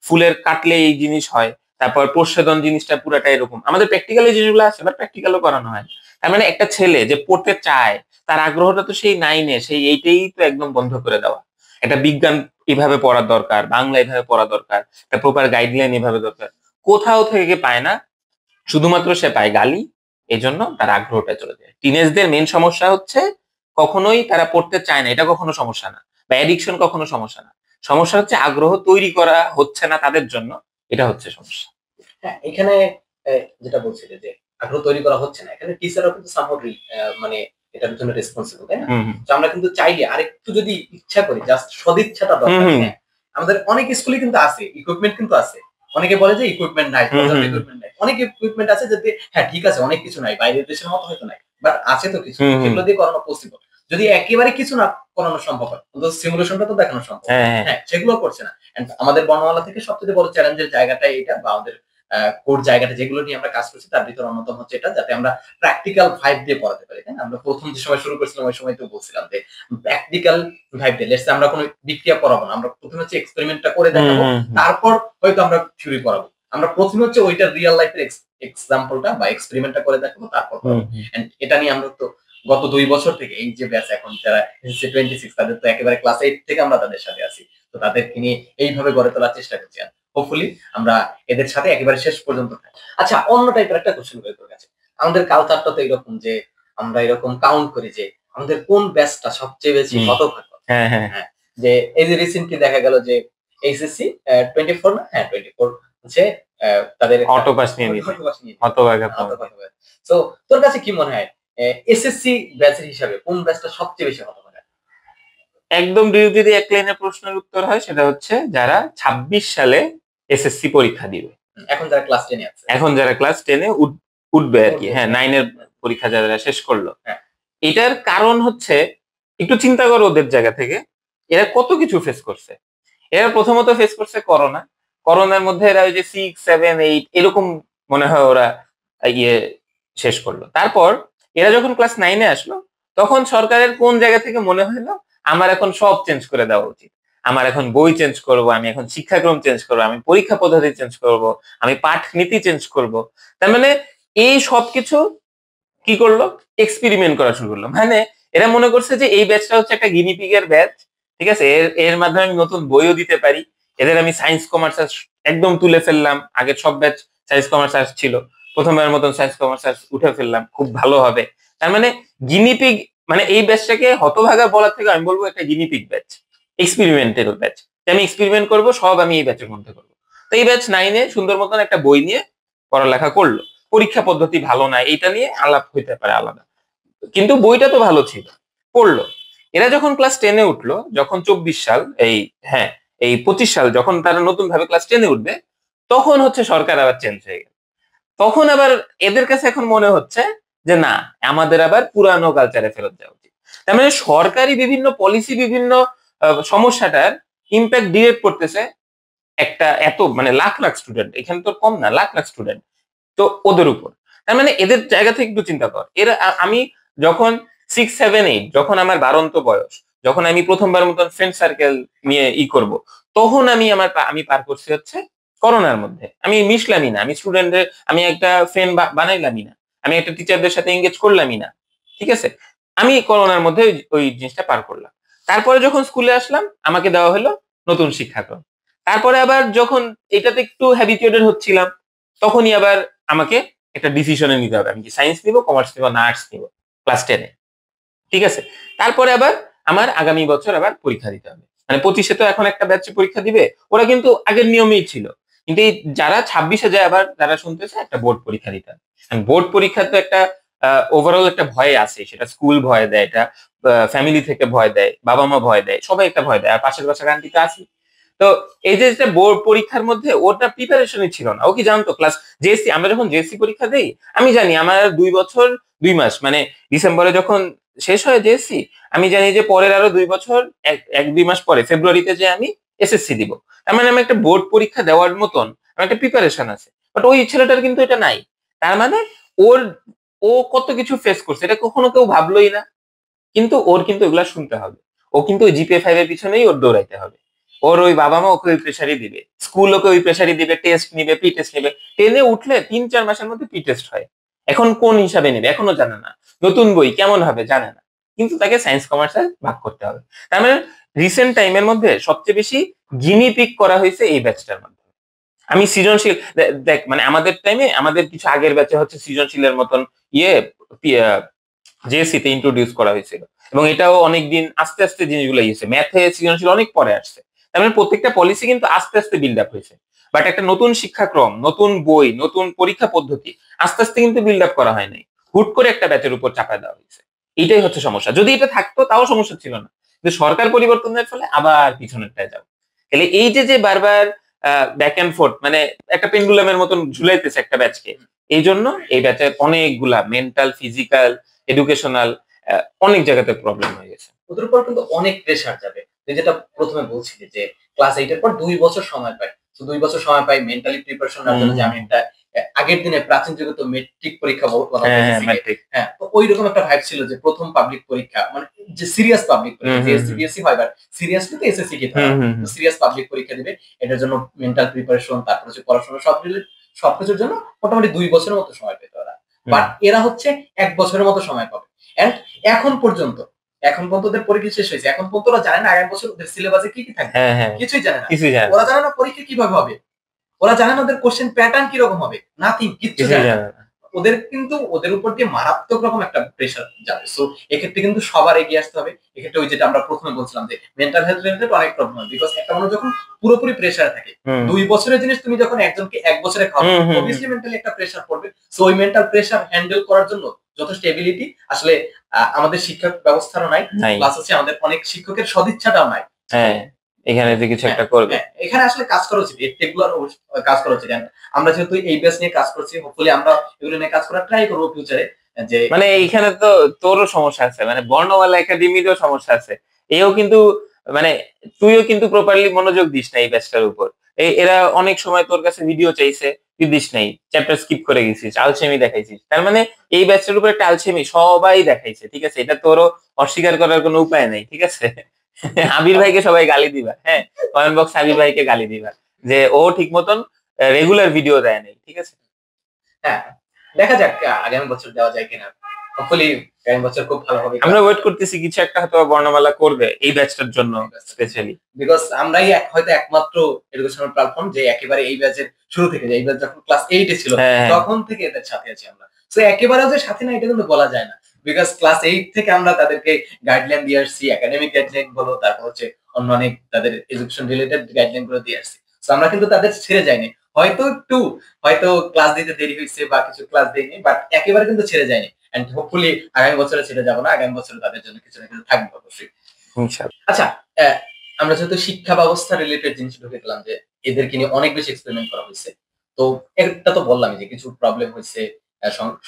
ফুলের কাটলে এই জিনিস হয়, তারপর প্রচ্ছেদন জিনিসটা পুরাটা এরকম। আমাদের প্র্যাকটিক্যালি জিনিসগুলো আছে, বাট প্র্যাকটিক্যালও করানো হয়। তার মানে একটা ছেলে যে পড়তে চায়, তার আগ্রহটা তো সেই 9-এ, সেই 8-এই তো একদম বন্ধ করে দেওয়া। একটা বিজ্ঞান এভাবে পড়ার দরকার, বাংলা এভাবে পড়া দরকার, একটা প্রপার গাইডলাইন এভাবে দরকার। কোথাও থেকে পায় না, শুধুমাত্র সে পায় গালি। এই জন্য তার আগ্রহটা চলে যায়। টিনেজদের মেন সমস্যা হচ্ছে কখনোই তারা পড়তে চায় না, এটা কখনো সমস্যা না, বা অ্যাডিকশন কখনো সমস্যা না। সমস্যা হচ্ছে আগ্রহ তৈরি করা হচ্ছে না তাদের জন্য, এটা হচ্ছে সমস্যা। হ্যাঁ, এখানে যেটা বলছিলে যে আগ্রহ তৈরি করা হচ্ছে না, এখানে টিচারও কিন্তু সামহাউ মানে এটার জন্য রেসপন্সিবল, তাই না? তো আমরা কিন্তু চাইলে আরেকটু যদি ইচ্ছা করি, জাস্ট সদিচ্ছাটা দরকার। হ্যাঁ, আমাদের অনেক স্কুলে কিন্তু আছে, ইকুইপমেন্ট কিন্তু আছে। অনেকে বলে যে ইকুইপমেন্ট নাই, পর্যাপ্ত ইকুইপমেন্ট নাই। অনেক ইকুইপমেন্ট আছে যাতে, হ্যাঁ ঠিক আছে, অনেক কিছু নাই, বাইরের দেশের মতো হয়তো নাই, বাট আছে তো কিছু, সেগুলো দিয়ে করানো পসিবল। যদি একেবারে কিছু না করানো সম্ভব হয়, অন্তত সিমুলেশনটা তো দেখানো সম্ভব। হ্যাঁ, সেগুলো করছে না। আমাদের বর্ণমালা থেকে সবচেয়ে বড় চ্যালেঞ্জের জায়গাটাই এটা, বা আমাদের কোর জায়গাটা যেগুলো নিয়ে আমরা কাজ করছি তার ভিতরে অন্যতম হচ্ছে এটা, যাতে আমরা প্র্যাকটিক্যাল ভাইব দিয়ে পড়াতে পারি, তাই না? আমরা প্রথম যে সময় শুরু করেছিলাম ওই সময় তো বলছিলাম যে প্র্যাকটিক্যাল ভাইব দিয়ে, লেটস সে আমরা কোনো বিক্রিয়া পড়াবো না, আমরা প্রথমে হচ্ছে এক্সপেরিমেন্টটা করে দেখাবো, তারপর হয়তো আমরা থিওরি পড়াবো। আমরা প্রথমে হচ্ছে ওইটা রিয়েল লাইফের এক্সাম্পলটা বা এক্সপেরিমেন্টটা করে দেখাবো, তারপর এন্ড এটা নিয়ে আমরা তো গত 2 বছর থেকে এই যে ব্যাচ এখন যারা 26 তাদের তো একেবারে ক্লাস 8 থেকে আমরা তাদের সাথে আছি, তো তাদেরকে নিয়ে এইভাবে গড়ে তোলার চেষ্টা করছি। হোপফুলি আমরা এদের সাথে একেবারে শেষ পর্যন্ত থাকি। আচ্ছা, অন্য টাইপের একটা কোশ্চেন করি তোর কাছে। আমাদের কালচারটা তো এরকম যে আমরা এরকম কাউন্ট করি যে আমাদের কোন ব্যাচটা সবচেয়ে বেশি হতভাগ্য। হ্যাঁ, যে এই যে রিসেন্টলি দেখা গেল যে এইচএসসি 24 না, হ্যাঁ 24 হচ্ছে তাদের অটো পাস নিয়ে নিতে হতভাগা। সো তোর কাছে কি মনে হয় এসএসসি ব্যাচের হিসাবে কোন ব্যাচটা সবচেয়ে বেশি হতভাগা? একদম যদি এক লাইনের প্রশ্নের উত্তর হয়, সেটা হচ্ছে যারা 26 সালে এসএসসি পরীক্ষা দিবে। এখন যারা ক্লাস 10 এ আছে, এখন যারা ক্লাস 10 এ উঠবে আর কি। হ্যাঁ, 9 এর পরীক্ষা যারা শেষ করলো। এটার কারণ হচ্ছে, একটু চিন্তা করো ওদের জায়গা থেকে, এরা কত কিছু ফেস করছে। এরা প্রথমত ফেস করছে করোনার মধ্যে এরা ওই যে 6, 7, 8 এরকম মনে হয় ওরা ইয়ে শেষ করলো। তারপর এরা যখন ক্লাস 9 এ আসলো, তখন সরকারের কোন জায়গা থেকে মনে হলো আমার এখন সব চেঞ্জ করে দেওয়া উচিত, আমার এখন বই চেঞ্জ করব, আমি এখন শিক্ষাক্রম চেঞ্জ করবো, আমি পরীক্ষা পদ্ধতি চেঞ্জ করব, আমি পাঠনীতি চেঞ্জ করব। তার মানে এই সবকিছু কি করলো, এক্সপেরিমেন্ট করা শুরু করলো। মানে এরা মনে করছে যে এই ব্যাচটা হচ্ছে একটা গিনিপিগের ব্যাচ, ঠিক আছে, এর মাধ্যমে আমি নতুন বইও দিতে পারি। এদের আমি সায়েন্স কমার্স একদম তুলে ফেললাম, আগের সব ব্যাচ সায়েন্স কমার্স আর্টস ছিল, প্রথমবারের মতন সায়েন্স কমার্স আর্টস উঠে ফেললাম, খুব ভালো হবে। তার মানে গিনিপিগ, মানে এই ব্যাচটাকে হতভাগা বলার থেকে আমি বলবো একটা গিনিপিগ ব্যাচ, এক্সপেরিমেন্টের ব্যাচ, আমি এক্সপেরিমেন্ট করবো, সব আমি এই ব্যাচের মধ্যে করবো। তো এই ব্যাচ 9 এ সুন্দর মতন একটা বই নিয়ে পড়ালেখা করলো, পরীক্ষা পদ্ধতি ভালো না এটা নিয়ে আলাপ হইতে পারে আলাদা, কিন্তু বইটা তো ভালো ছিল, পড়লো। এরা যখন ক্লাস 10 এ উঠলো, যখন 24 সাল এই 25 সাল যখন তারা নতুন ভাবে ক্লাস 10 এ উঠবে, তখন হচ্ছে সরকার আবার চেঞ্জ হয়ে গেল। তখন আবার এদের কাছে এখন মনে হচ্ছে যে না, আমাদের আবার পুরানো কালচারে ফেরত যাওয়া উচিত। তার মানে সরকারি বিভিন্ন পলিসি, বিভিন্ন সমস্যাটার ইম্প্যাক্ট ডিরেক্ট করতেছে একটা এত মানে লাখ লাখ স্টুডেন্ট, এখানে তো কম না, লাখ লাখ স্টুডেন্ট, তো ওদের উপর। তার মানে এদের জায়গা থেকে একটু চিন্তা কর। আমি যখন 6, 7, 8 যখন আমার বারন্ত বয়স, যখন আমি প্রথমবার মতন ফ্রেন্ড সার্কেল নিয়ে করব, তখন আমি পার করছি হচ্ছে করোনার মধ্যে। আমি মিশলামই না, আমি স্টুডেন্টদের আমি একটা ফ্রেন্ড বানাইলামই না, আমি একটা টিচারদের সাথে এঙ্গেজ করলামই না, ঠিক আছে। আমি করোনার মধ্যে ওই জিনিসটা পার করলাম। তারপরে যখন স্কুলে আসলাম, আমাকে দেওয়া হলো নতুন শিক্ষাক্রম। তারপরে আবার যখন এটাতে একটু হ্যাবিচুয়েটেড হচ্ছিলাম, তখনই আবার আমাকে একটা ডিসিশনে নিতে হবে, আমি কি সায়েন্স নিব, কমার্স নিব না আর্টস নিব ক্লাস 10 এ, ঠিক আছে। তারপরে আবার আমার আগামী বছর আবার পরীক্ষা দিতে হবে, মানে 25-এ তো এখন একটা ব্যাচে পরীক্ষা দিবে, ওরা কিন্তু আগের নিয়মেই ছিল। কিন্তু এই যারা 26-এ যায়, আবার যারা শুনতেছে একটা বোর্ড পরীক্ষা দিতে হবে। বোর্ড পরীক্ষা তো একটা ওভারঅল একটা ভয় আছে, সেটা স্কুল ভয় দেয়, এটা ফ্যামিলি থেকে ভয় দেয়, বাবা মা ভয় দেয়, সবাই একটা ভয় দেয়, আর পাশের বাসার আন্টিতে আসি। তো এই যে বোর্ড পরীক্ষার মধ্যে ওটা প্রিপারেশনই ছিল না, ও কি জানতো ক্লাস জেএসসি, আমরা যখন জেএসসি পরীক্ষা দেই, আমি জানি আমার 2 বছর 2 মাস, মানে ডিসেম্বরে যখন শেষ হয় জেএসসি, আমি জানি যে পরের আরো 2 বছর 1-2 মাস পরে ফেব্রুয়ারিতে যে আমি এসএসসি দিব। তার মানে আমি একটা বোর্ড পরীক্ষা দেওয়ার মতন আমার একটা প্রিপারেশন আছে। বাট ওই ছেলেটার কিন্তু এটা নাই। তার মানে ওর ও কত কিছু ফেস করছে, এটা কখনো কেউ ভাবলোই না, কিন্তু ওর কিন্তু এগুলা শুনতে হবে। ও কিন্তু ওই GPA 5 এর পিছনেই ওর দৌড়াইতে হবে। ওর ওই বাবা মা ওকে ওই প্রেশারই দিবে, স্কুল ওকে ওই প্রেশারই দিবে, টেস্ট নিবে, প্রি টেস্ট নিবে। 10-এ উঠলে 3-4 মাসের মধ্যে প্রি টেস্ট হয়। এখন কোন হিসাবে নেবে এখনো জানে না, নতুন বই কেমন হবে জানে না, কিন্তু তাকে সায়েন্স কমার্সে ভাগ করতে হবে। তার মানে রিসেন্ট টাইমের মধ্যে সবচেয়ে বেশি গিনি পিক করা হয়েছে এই ব্যাচটার মাধ্যমে। আমি সৃজনশীল দেখ, মানে আমাদের টাইমে আমাদের কিছু আগের ব্যাচে হচ্ছে সৃজনশীলের মতন ইয়ে জেএসসি তে ইন্ট্রোডিউস করা হয়েছিল, এবং এটাও অনেকদিন আস্তে আস্তে জিনিসগুলো ইয়েছে। ম্যাথে সৃজনশীল অনেক পরে আসছে। তার মানে প্রত্যেকটা পলিসি কিন্তু আস্তে আস্তে বিল্ড আপ হয়েছে। বাট একটা নতুন শিক্ষাক্রম, নতুন বই, নতুন পরীক্ষা পদ্ধতি আস্তে আস্তে কিন্তু বিল্ড আপ করা হয় নাই, হুট করে একটা ব্যাচের উপর চাপায় দেওয়া হয়েছে। এটাই হচ্ছে সমস্যা। যদি এটা থাকতো তাও সমস্যা ছিল না, কিন্তু সরকার পরিবর্তনের ফলে আবার পিছনেরটায় যাও। তাহলে এই যে যে বারবার ব্যাক এন্ড ফোর্থ, মানে একটা পেন্ডুলামের মতন ঝুলাইতেছে একটা ব্যাচকে, এই জন্য এই ব্যাচের অনেকগুলা মেন্টাল, ফিজিক্যাল, এডুকেশনাল অনেক জায়গাতে প্রবলেম হয়ে গেছে। ওদের উপর কিন্তু অনেক প্রেশার যাবে। তুই যেটা প্রথমে বলছিলি যে ক্লাস 8 এর পর 2 বছর সময় পাই, তো 2 বছর সময় পাই মেন্টালি প্রিপারেশন নেওয়ার জন্য। যে আমি একটা আগের দিনে প্রাচীন যুগে তো মেট্রিক পরীক্ষা বলা হতো। হ্যাঁ, তো ওই রকম একটা ভাইব ছিল যে প্রথম পাবলিক পরীক্ষা, মানে যে সিরিয়াস পাবলিক পরীক্ষা, যে সিবিএসসি হয়, বাট সিরিয়াসলি তো এসএসসি কি হয়, তো সিরিয়াস পাবলিক পরীক্ষা দিবে। এটার জন্য মেন্টাল প্রিপারেশন, তারপর হচ্ছে পড়াশোনা, সবকিছুর জন্য মোটামুটি 2 বছরের মতো সময় পেত ওরা। বাট এরা হচ্ছে 1 বছরের মতো সময় পাবে। এন্ড এখন পর্যন্ত ওদের পরীক্ষা শেষ হয়েছে, এখন পর্যন্ত ওরা জানে না আগামী বছর ওদের সিলেবাসে কি কি থাকবে। কিছুই জানে না। ওরা জানে না পরীক্ষা কিভাবে হবে, ওরা জানে না ওদের কোশ্চেন প্যাটার্ন কিরকম হবে, নাথিং, কিচ্ছু জানে না। ওদের কিন্তু ওদের উপর দিয়ে মারাত্মক রকম একটা প্রেশার যাবে। সো এক্ষেত্রে কিন্তু সবার এগিয়ে আসতে হবে। এক্ষেত্রে ওই যেটা আমরা প্রথমে বলছিলাম যে মেন্টাল হেলথ রিলেটেড অনেক প্রবলেম হয়, বিকজ একটা মানুষ যখন পুরোপুরি প্রেশারে থাকে, 2 বছরের জিনিস তুমি যখন একজনকে 1 বছরে খাওয়াবে, অবভিয়াসলি মেন্টালি একটা প্রেশার পড়বে। সো ওই মেন্টাল প্রেশার হ্যান্ডেল করার জন্য যথেষ্ট এবিলিটি আসলে আমাদের শিক্ষা ব্যবস্থারও নাই, প্লাস হচ্ছে আমাদের অনেক শিক্ষকের সদিচ্ছাটাও নাই। এখানে যে কিছু একটা করবে, এখানে আসলে কাজ করা উচিত, রেগুলার কাজ করা উচিত। আমরা যেহেতু এই বেস নিয়ে কাজ করছি, হোপফুলি আমরা এগুলো নিয়ে কাজ করার ট্রাই করবো ফিউচারে। যে মানে এইখানে তো তোরও সমস্যা আছে, মানে বর্ণমালা একাডেমিরও সমস্যা আছে। এও কিন্তু মানে তুইও কিন্তু প্রপারলি মনোযোগ দিস না এই ব্যাচটার উপর। এরা অনেক সময় তোর কাছে ভিডিও চাইছে, তুই দিস নাই, চ্যাপ্টার স্কিপ করে গেছিস, আলসেমি দেখাইছিস। তার মানে এই ব্যাচটার উপর একটা আলসেমি সবাই দেখাইছে, ঠিক আছে? এটা তোরও অস্বীকার করার কোনো উপায় নাই, ঠিক আছে? আবির ভাইকে সবাই গালি দিবা, হ্যাঁ, কমেন্ট বক্স আবির ভাইকে গালি দিবা যে ও ঠিক মতন রেগুলার ভিডিও দেয় নাই, ঠিক আছে? হ্যাঁ, দেখা যাক আগামী বছর দেওয়া যায় কিনা। হোপফুলি আগামী বছর খুব ভালো হবে। আমরা ওয়েট করতেছি কিছু একটা হয়তো বর্ণমালা করবে এই ব্যাচটার জন্য স্পেশালি, বিকজ আমরাই হয়তো একমাত্র এডুকেশনাল প্ল্যাটফর্ম যে একেবারে এই ব্যাচের শুরু থেকে, যে এই ব্যাচ যখন ক্লাস 8 এ ছিল তখন থেকে এদের সাথে আছি আমরা। সো একেবারে যে সাথে না এটা কিন্তু বলা যায় না, বিকজ ক্লাস 8 থেকে আমরা তাদেরকে গাইডলাইন দিয়ে আসছি, একাডেমিক গাইডলাইন বলো, তারপর হচ্ছে অন্য অনেক তাদের এডুকেশন রিলেটেড গাইডলাইন গুলো দিয়ে আসছি। সো আমরা কিন্তু তাদের ছেড়ে যাইনি। হয়তো ক্লাস দিতে দেরি হয়েছে বা কিছু ক্লাস দেয়নি, বাট একেবারে কিন্তু ছেড়ে যায়নি। এন্ড হোপফুলি আগামী বছরে ছেড়ে যাবো না, আগামী বছরে তাদের জন্য কিছু না কিছু থাকবে অবশ্যই, ইনশাআল্লাহ। আচ্ছা, আমরা যেহেতু শিক্ষা ব্যবস্থা রিলেটেড জিনিস ঢুকে গেলাম, যে এদেরকে নিয়ে অনেক বেশি এক্সপেরিমেন্ট করা হয়েছে, তো একটা তো বললাম যে কিছু প্রবলেম হয়েছে,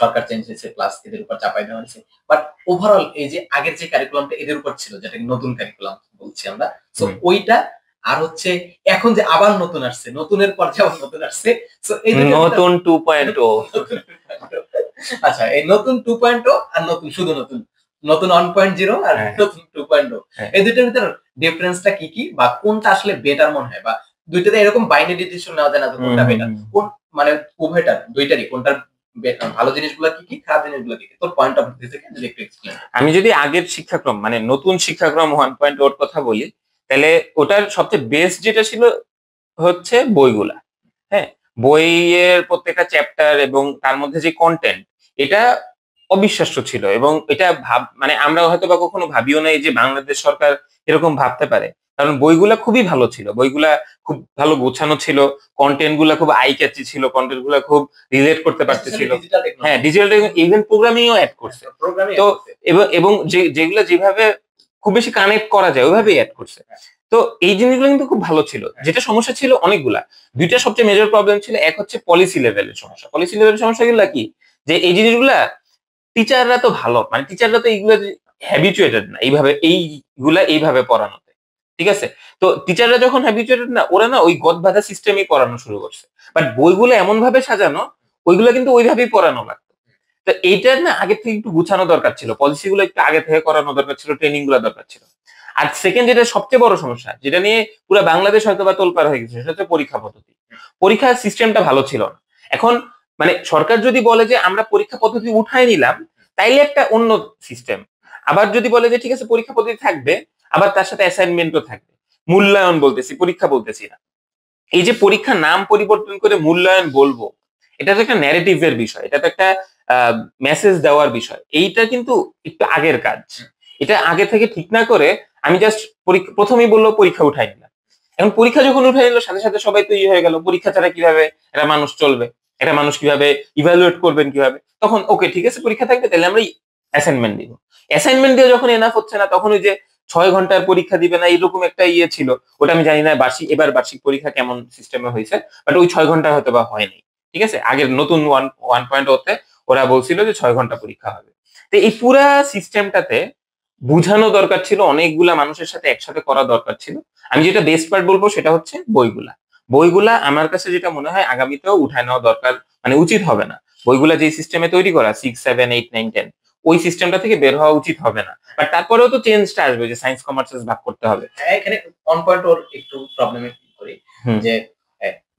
সরকার চেঞ্জ হয়েছে, প্লাস এদের উপর চাপাই দেওয়া হয়েছে। বাট ওভারঅল এই যে আগের যে কারিকুলামটা এদের উপর ছিল, যেটা নতুন কারিকুলাম বলছি আমরা, সো ওইটা আর হচ্ছে এখন যে আবার নতুন আসছে, নতুনের পর আবার নতুন আসছে, সো এই নতুন 2.0। আচ্ছা, এই নতুন 2.0 আর নতুন শুধু নতুন 1.0 আর নতুন 2.0, এই দুটোর ভিতর ডিফারেন্সটা কি কি, বা কোনটা আসলে বেটার মনে হয়, বা দুইটাতে এরকম বাইনারি ডিসিশন নেওয়া যায় না কোনটা বেটার, কোন মানে উভয়টার দুইটারই কোনটার ভালো জিনিসগুলো কি কি, খারাপ জিনিসগুলো কি কি, তোর পয়েন্ট অফ ভিউ থেকে যদি একটু এক্সপ্লেইন। আমি যদি আগের শিক্ষাক্রম মানে নতুন শিক্ষাক্রম 1.0 এর কথা বলি, তাহলে ওটার সবচেয়ে বেস্ট যেটা ছিল হচ্ছে বইগুলা। হ্যাঁ, বইয়ের প্রত্যেকটা চ্যাপ্টার এবং তার মধ্যে যে কন্টেন্ট, এটা অবিশ্বাস্য ছিল। এবং এটা মানে আমরা হয়তো বা কখনো ভাবিও নাই যে বাংলাদেশ সরকার এরকম ভাবতে পারে, কারণ বইগুলা খুবই ভালো ছিল, বইগুলা খুব ভালো গোছানো ছিল, কন্টেন্ট গুলা খুব আই ক্যাচি ছিল, কন্টেন্ট গুলা খুব রিলেট করতে পারতেছিল। হ্যাঁ, ডিজিটাল ইভেন প্রোগ্রামিংও অ্যাড করছে। তো এবং যেগুলো যেভাবে খুব বেশি কানেক্ট করা যায় ওইভাবেই অ্যাড করছে। তো এই জিনিসগুলো কিন্তু খুব ভালো ছিল। যেটা সমস্যা ছিল অনেকগুলা, দুইটা সবচেয়ে মেজর প্রবলেম ছিল। এক হচ্ছে পলিসি লেভেলের সমস্যা। পলিসি লেভেলের সমস্যাগুলো কি, যে এই জিনিসগুলা টিচাররা তো ভালো, মানে টিচাররা তো এইগুলো হ্যাবিচুয়েটেড না এইভাবে পড়ানোতে, ঠিক আছে? তো টিচাররা যখন হ্যাবিচুয়েটেড না, ওরা না ওই গদবাঁধা সিস্টেমেই পড়ানো শুরু করছে। বাট বইগুলো এমন ভাবে সাজানো, ওইগুলো কিন্তু ওইভাবেই পড়ানো লাগতো। তো এইটার না আগে থেকে একটু গুছানো দরকার ছিল, পলিসি গুলো একটু আগে থেকে করানো দরকার ছিল, ট্রেনিং গুলো দরকার ছিল। আর সেকেন্ড যেটা সবচেয়ে বড় সমস্যা, যেটা নিয়ে পুরো বাংলাদেশ হয়তো বা তোলপাড় হয়ে গেছে, সেটা হচ্ছে পরীক্ষা পদ্ধতি। পরীক্ষার সিস্টেমটা ভালো ছিল না। এখন মানে সরকার যদি বলে যে আমরা পরীক্ষা পদ্ধতি উঠাই নিলাম, তাইলে একটা অন্য সিস্টেম। আবার যদি বলে যে ঠিক আছে পরীক্ষা পদ্ধতি থাকবে, আবার তার সাথে অ্যাসাইনমেন্টও থাকবে। মূল্যায়ন বলতেছি, পরীক্ষা বলতেছি না। এই যে পরীক্ষার নাম পরিবর্তন করে মূল্যায়ন বলবো, এটা তো একটা ন্যারেটিভের বিষয়, এটা তো একটা মেসেজ দেওয়ার বিষয়। এইটা কিন্তু একটু আগের কাজ। এটা আগে থেকে ঠিক না করে আমি জাস্ট প্রথমেই বললো পরীক্ষা উঠাই নিলাম। এখন পরীক্ষা যখন উঠাই নিল, সাথে সাথে সবাই তো হয়ে গেল পরীক্ষা ছাড়া কিভাবে একটা মানুষ চলবে, একটা মানুষ কিভাবে ইভ্যালুয়েট করবেন কিভাবে, তখন ওকে ঠিক আছে পরীক্ষা থাকবে, তাহলে আমরা অ্যাসাইনমেন্ট দিব। অ্যাসাইনমেন্ট দিয়ে যখন এনাফ হচ্ছে না, তখন ওই যে 6 ঘন্টার পরীক্ষা দিবে না এরকম একটা ইয়ে ছিল। ওটা আমি জানি না এবার বার্ষিক পরীক্ষা কেমন সিস্টেমে হয়েছে, বাট ওই 6 ঘন্টা হয়তো বা হয়নি। ঠিক আছে, আগের নতুন 1.0-তে ওরা বলছিল যে 6 ঘন্টা পরীক্ষা হবে। তো এই পুরা সিস্টেমটাতে বুঝানো দরকার ছিল, অনেকগুলা মানুষের সাথে একসাথে করা দরকার ছিল। আমি যেটা বেস্ট পার্ট বলবো সেটা হচ্ছে বইগুলা। বইগুলা আমার কাছে যেটা মনে হয় আগামীতেও উঠায় নেওয়া দরকার, মানে উচিত হবে না। বইগুলা যে সিস্টেমে তৈরি করা 6, 7, 8, 9, 10, ওই সিস্টেমটা থেকে বের হওয়া উচিত হবে না। বাট তারপরেও তো চেঞ্জটা আসবে যে সায়েন্স কমার্স ভাগ করতে হবে। হ্যাঁ, এখানে 1.0 একটু প্রবলেমে করি যে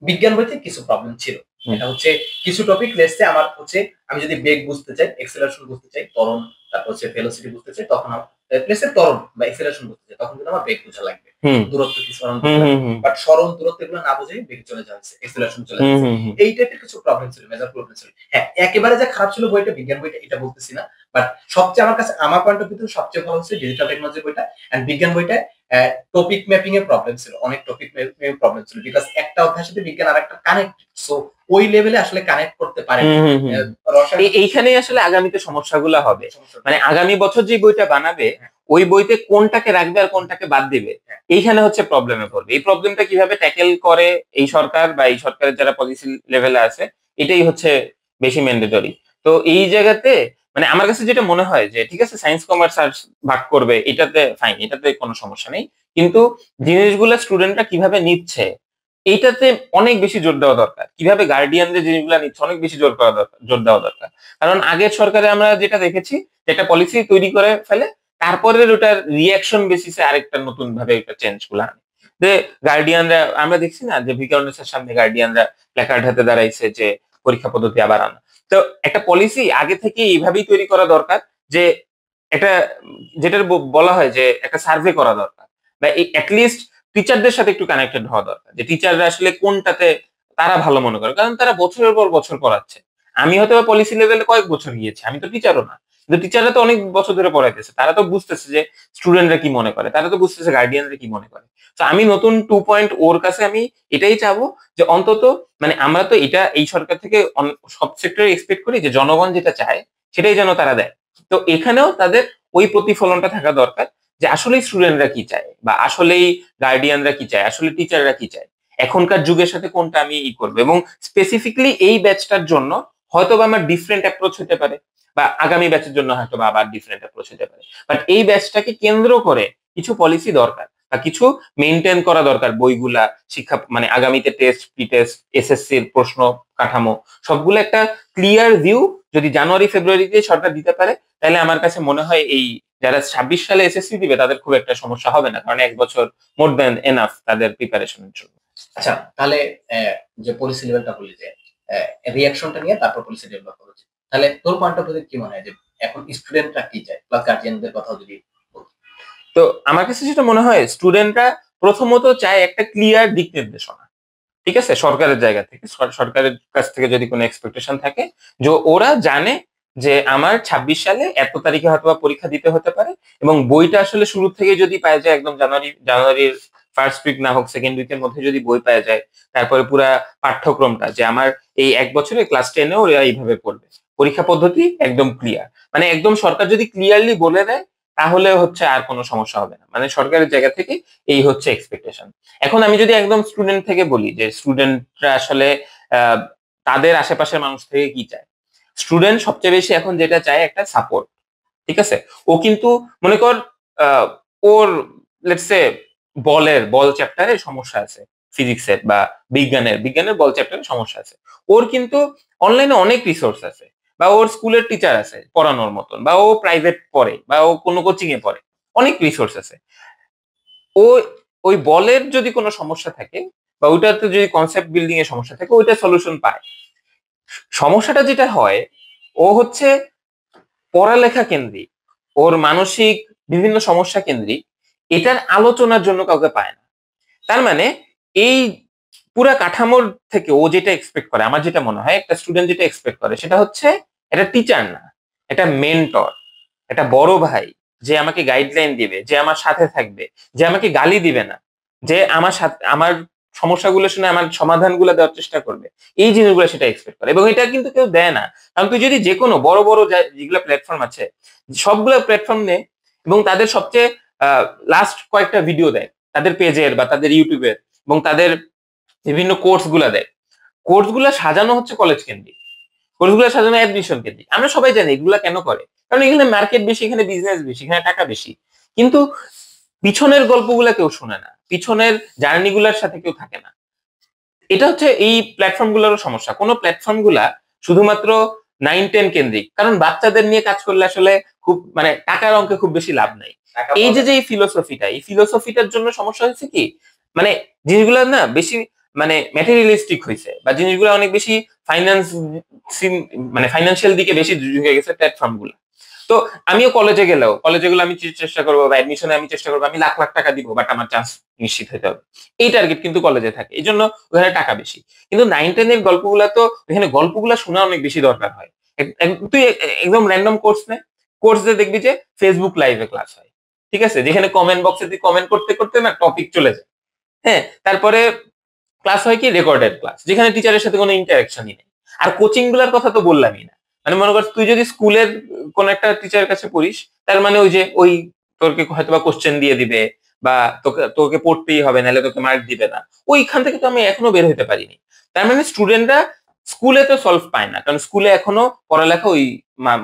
বিজ্ঞান বইতে কিছু প্রবলেম ছিল। এটা হচ্ছে কিছু টপিক লেসে আমার হচ্ছে আমি যদি বেগ বুঝতে চাই, এক্সেলারেশন বুঝতে চাই, ত্বরণ, তারপর হচ্ছে ভেলোসিটি বুঝতে চাই, তখন আমার প্লেসের ত্বরণ বা এক্সেলারেশন বুঝতে চাই, তখন কিন্তু আমার বেগ বোঝা লাগবে। দূরত্ব কি সরণ, বাট সরণ দূরত্ব এগুলো না বুঝে বেগ চলে যাচ্ছে, এক্সেলারেশন চলে যাচ্ছে। এই টাইপের কিছু প্রবলেম ছিল, মেজর প্রবলেম ছিল। হ্যাঁ, একেবারে যে খারাপ ছিল বইটা, বিজ্ঞান বইটা, এটা বলতেছি না। বাট সবচেয়ে আমার কাছে, আমার পয়েন্ট অফ ভিউ সবচেয়ে ভালো হচ্ছে ডিজিটাল টেকনোলজি বইটা। এন্ড বিজ্ঞান বইটা টপিক ম্যাপিং এর প্রবলেম ছিল, অনেক টপিক ম্যাপিং এর প্রবলেম ছিল, বিকজ একটা অধ্যায়ের সাথে বিজ্ঞান আরেকটা কানেক্ট, সো ওই লেভেলে আসলে কানেক্ট করতে পারে। এইখানেই আসলে আগামীতে সমস্যাগুলো হবে। মানে আগামী বছর যে বইটা বানাবে, ওই বইতে কোনটাকে রাখবে আর কোনটাকে বাদ দিবে, এইখানে হচ্ছে প্রবলেমে পড়বে। এই প্রবলেমটা কিভাবে ট্যাকেল করে এই সরকার বা এই সরকারের যারা পলিসি লেভেলে আছে, এটাই হচ্ছে বেশি ম্যান্ডেটরি। তো এই জায়গাতে মানে আমার কাছে যেটা মনে হয় যে ঠিক আছে সায়েন্স কমার্স আর্টস ভাগ করবে, এটাতে ফাইন, এটাতে কোনো সমস্যা নেই। কিন্তু জিনিসগুলো স্টুডেন্টরা কিভাবে নিচ্ছে, এইটাতে অনেক বেশি জোর দেওয়া দরকার। কিভাবে গার্ডিয়ানদের জিনিসগুলো নিচ্ছে অনেক বেশি জোর দেওয়া দরকার। কারণ আগের সরকারে আমরা যেটা দেখেছি, যে একটা পলিসি তৈরি করে ফেলে, তারপরে ওটার রিয়াকশন বেসিসে আরেকটা নতুন ভাবে একটা চেঞ্জ গুলো আনে। যে গার্ডিয়ানরা আমরা দেখছি না যে ভিকারুন্নেসের সামনে গার্ডিয়ানরা প্ল্যাকার্ড হাতে দাঁড়াইছে যে পরীক্ষা পদ্ধতি আবার আনা। তো একটা পলিসি আগে থেকে এইভাবেই তৈরি করা দরকার, যে একটা যেটা বলা হয় যে একটা সার্ভে করা দরকার, বা অ্যাটলিস্ট টিচারদের সাথে একটু কানেক্টেড হওয়া দরকার, যে টিচাররা আসলে কোনটাতে তারা ভালো মনে করে। কারণ তারা বছরের পর বছর পড়াচ্ছে। আমি হয়তো পলিসি লেভেলে কয়েক বছর গিয়েছি, আমি তো টিচারও না, কিন্তু টিচাররা তো অনেক বছর ধরে পড়াইতেছে, তারা তো বুঝতেছে যে স্টুডেন্টরা কি মনে করে, তারা তো বুঝতেছে গার্ডিয়ানরা কি মনে করে। তো আমি নতুন 2.0 ওর কাছে আমি এটাই চাবো, যে অন্তত মানে আমরা তো এটা এই সরকার থেকে সব সেক্টরে এক্সপেক্ট করি যে জনগণ যেটা চায় সেটাই যেন তারা দেয়। তো এখানেও তাদের ওই প্রতিফলনটা থাকা দরকার, যে আসলেই স্টুডেন্টরা কি চায়, বা আসলেই গার্ডিয়ানরা কি চায়, আসলে টিচাররা কি চায়, এখনকার যুগের সাথে কোনটা আমি করবো। এবং স্পেসিফিকলি এই ব্যাচটার জন্য হয়তো বা আমার ডিফারেন্ট অ্যাপ্রোচ হতে পারে, বা আগামী ব্যাচের জন্য হয়তো বা আবার ডিফারেন্ট অ্যাপ্রোচ হতে পারে। বাট এই ব্যাচটাকে কেন্দ্র করে কিছু পলিসি দরকার, বা কিছু মেনটেন করা দরকার। বইগুলা, শিক্ষা মানে আগামীতে টেস্ট, প্রি টেস্ট, এসএসসির প্রশ্ন কাঠামো, সবগুলো একটা ক্লিয়ার ভিউ যদি জানুয়ারি ফেব্রুয়ারিতে সরকার দিতে পারে, তাহলে আমার কাছে মনে হয় এই যারা 26 সালে এসএসসি দিবে তাদের খুব একটা সমস্যা হবে না, কারণ 1 বছর মোর দেন এনাফ তাদের প্রিপারেশনের জন্য। আচ্ছা, তাহলে যে পলিসি লেভেলটা বলি যে রিঅ্যাকশনটা নিয়ে তারপর পলিসি ডেভেলপ করা উচিত, তাহলে তোর পয়েন্ট অফ ভিউ কি মনে হয় যে এখন স্টুডেন্টরা কি চায়, প্লাস গার্জিয়ানদের কথা যদি বলতে? তো আমার কাছে যেটা মনে হয়, স্টুডেন্টরা প্রথমত চায় একটা ক্লিয়ার দিক নির্দেশনা। ঠিক আছে, সরকারের জায়গা থেকে, সরকারের কাছ থেকে যদি কোনো এক্সপেকটেশন থাকে, যে ওরা জানে যে আমার 26 সালে এত তারিখে হয়তো পরীক্ষা দিতে হতে পারে, এবং বইটা আসলে শুরু থেকে যদি পাওয়া যায়, একদম জানুয়ারির ফার্স্ট উইক না হোক সেকেন্ড উইকের মধ্যে যদি বই পাওয়া যায়, তারপরে পুরা পাঠ্যক্রমটা যে আমার এই 1 বছরে ক্লাস 10-এ ওরা এইভাবে পড়বে, পরীক্ষা পদ্ধতি একদম ক্লিয়ার, মানে একদম সরকার যদি ক্লিয়ারলি বলে দেয়, তাহলে হচ্ছে আর কোনো সমস্যা হবে না। মানে সরকারের জায়গা থেকে এই হচ্ছে এক্সপেকটেশন। এখন আমি যদি একদম স্টুডেন্ট থেকে বলি, যে স্টুডেন্টরা আসলে তাদের আশেপাশের মানুষ থেকে কি চায়, স্টুডেন্ট সবচেয়ে বেশি এখন যেটা চায় একটা সাপোর্ট। ঠিক আছে, ও কিন্তু মনে কর ওর লেটস সে বল চ্যাপ্টারে সমস্যা আছে, ফিজিক্সের বা বিজ্ঞানের বল চ্যাপ্টারে সমস্যা আছে, ওর কিন্তু অনলাইনে অনেক রিসোর্স আছে, বা ওর স্কুলের টিচার আছে পড়ানোর মতন, বা ও প্রাইভেট পড়ে, বা ও কোনো কোচিং এ পড়ে, অনেক রিসোর্স আছে। ও ওই বলের যদি কোনো সমস্যা থাকে বা ওইটাতে যদি কনসেপ্ট বিল্ডিং এর সমস্যা থাকে ওইটা সলিউশন পায়। সমস্যাটা যেটা হয়, ও হচ্ছে পড়ালেখা কেন্দ্রিক, ওর মানসিক বিভিন্ন সমস্যা কেন্দ্রিক, এটার আলোচনার জন্য কাউকে পায় না। তার মানে এই পুরা কাঠামোর থেকে ও যেটা এক্সপেক্ট করে, আমার যেটা মনে হয় একটা স্টুডেন্ট যেটা এক্সপেক্ট করে সেটা হচ্ছে এটা টিচার না, এটা মেন্টর, এটা বড় ভাই, যে আমাকে গাইডলাইন দিবে, যে আমার সাথে থাকবে, যে আমাকে গালি দিবে না, যে আমার সাথে আমার সমস্যাগুলো শুনে আমার সমাধানগুলো দেওয়ার চেষ্টা করবে। এই জিনিসগুলো সেটা এক্সপেক্ট করে, এবং এটা কিন্তু কেউ দেয় না। কারণ তুই যদি যে কোনো বড় বড় যেগুলো প্ল্যাটফর্ম আছে সবগুলো প্ল্যাটফর্ম নে, এবং তাদের সবচেয়ে লাস্ট কয়েকটা ভিডিও দেয় তাদের পেজের বা তাদের ইউটিউবের, এবং তাদের বিভিন্ন কোর্স গুলা দেয়, কোর্স গুলা সাজানো হচ্ছে কলেজ কেন্দ্রিক, কোর্স গুলা সাজানো অ্যাডমিশন কেন্দ্রিক। আমরা সবাই জানি এগুলা কেন করে, কারণ এখানে মার্কেট বেশি, এখানে বিজনেস বেশি, এখানে টাকা বেশি। কিন্তু পিছনের গল্পগুলা কেউ শোনে না, পিছনের জার্নি গুলার সাথে কেউ থাকে না। এটা হচ্ছে এই প্ল্যাটফর্ম গুলোরও সমস্যা। কোন প্ল্যাটফর্ম গুলা শুধুমাত্র 9-10 কেন্দ্রিক, কারণ বাচ্চাদের নিয়ে কাজ করলে আসলে খুব মানে টাকার অঙ্কে খুব বেশি লাভ নাই। এই যে এই ফিলোসফিটা, এই ফিলোসফিটার জন্য সমস্যা হয়েছে কি, মানে জিনিসগুলো না বেশি মানে ম্যাটেরিয়ালিস্টিক হয়েছে, বা জিনিসগুলো অনেক বেশি ফাইন্যান্স মানে ফাইন্যান্সিয়াল দিকে বেশি ঝুঁকে গেছে প্ল্যাটফর্ম গুলো। তো আমিও কলেজে গেলে আমি চেষ্টা করবো, বা অ্যাডমিশনে আমি চেষ্টা করবো আমি লাখ লাখ টাকা দিব, বাট আমার চান্স নিশ্চিত হতে হবে, এই টার্গেট কিন্তু কলেজে থাকে, এই জন্য ওখানে টাকা বেশি। কিন্তু 9-10 এর গল্পগুলা তো এখানে গল্পগুলা শোনা অনেক বেশি দরকার হয়। তুই একদম র্যান্ডম কোর্স দিয়ে দেখবি যে ফেসবুক লাইভে ক্লাস হয়, ঠিক আছে, যেখানে কমেন্ট বক্সে তুই কমেন্ট করতে করতে না টপিক চলে যায়। হ্যাঁ, তারপরে ক্লাস হয় কি রেকর্ডেড ক্লাস, যেখানে টিচারের সাথে কোনো ইন্টারাকশনই নেই। আর কোচিং গুলার কথা তো বললামই না। মানে মনে কর তুই যদি স্কুলের কোন একটা টিচারের কাছে পড়িস, তার মানে ওই যে ওই তোকে হয়তো বা কোশ্চেন দিয়ে দিবে, বা তোকে তোকে পড়তেই হবে, নাহলে তোকে মার্ক দিবে না। ওইখান থেকে তো আমি এখনো বের হতে পারিনি। তার মানে স্টুডেন্টরা স্কুলে তো সলভ পায় না, কারণ স্কুলে এখনো পড়ালেখা ওই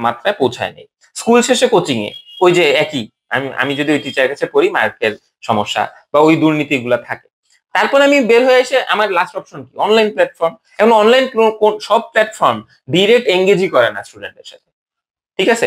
মাত্রায় পৌঁছায়নি। স্কুল শেষে কোচিং এ ওই যে একই, আমি আমি যদি ওই টিচারের কাছে পড়ি, মার্কের সমস্যা বা ওই দুর্নীতিগুলো থাকে। তারপর আমি বের হয়ে এসে আমার লাস্ট অপশন কি, অনলাইন প্ল্যাটফর্ম। এখন অনলাইন সব প্ল্যাটফর্ম ডিরেক্ট এঙ্গেজই করে না স্টুডেন্টের সাথে, ঠিক আছে।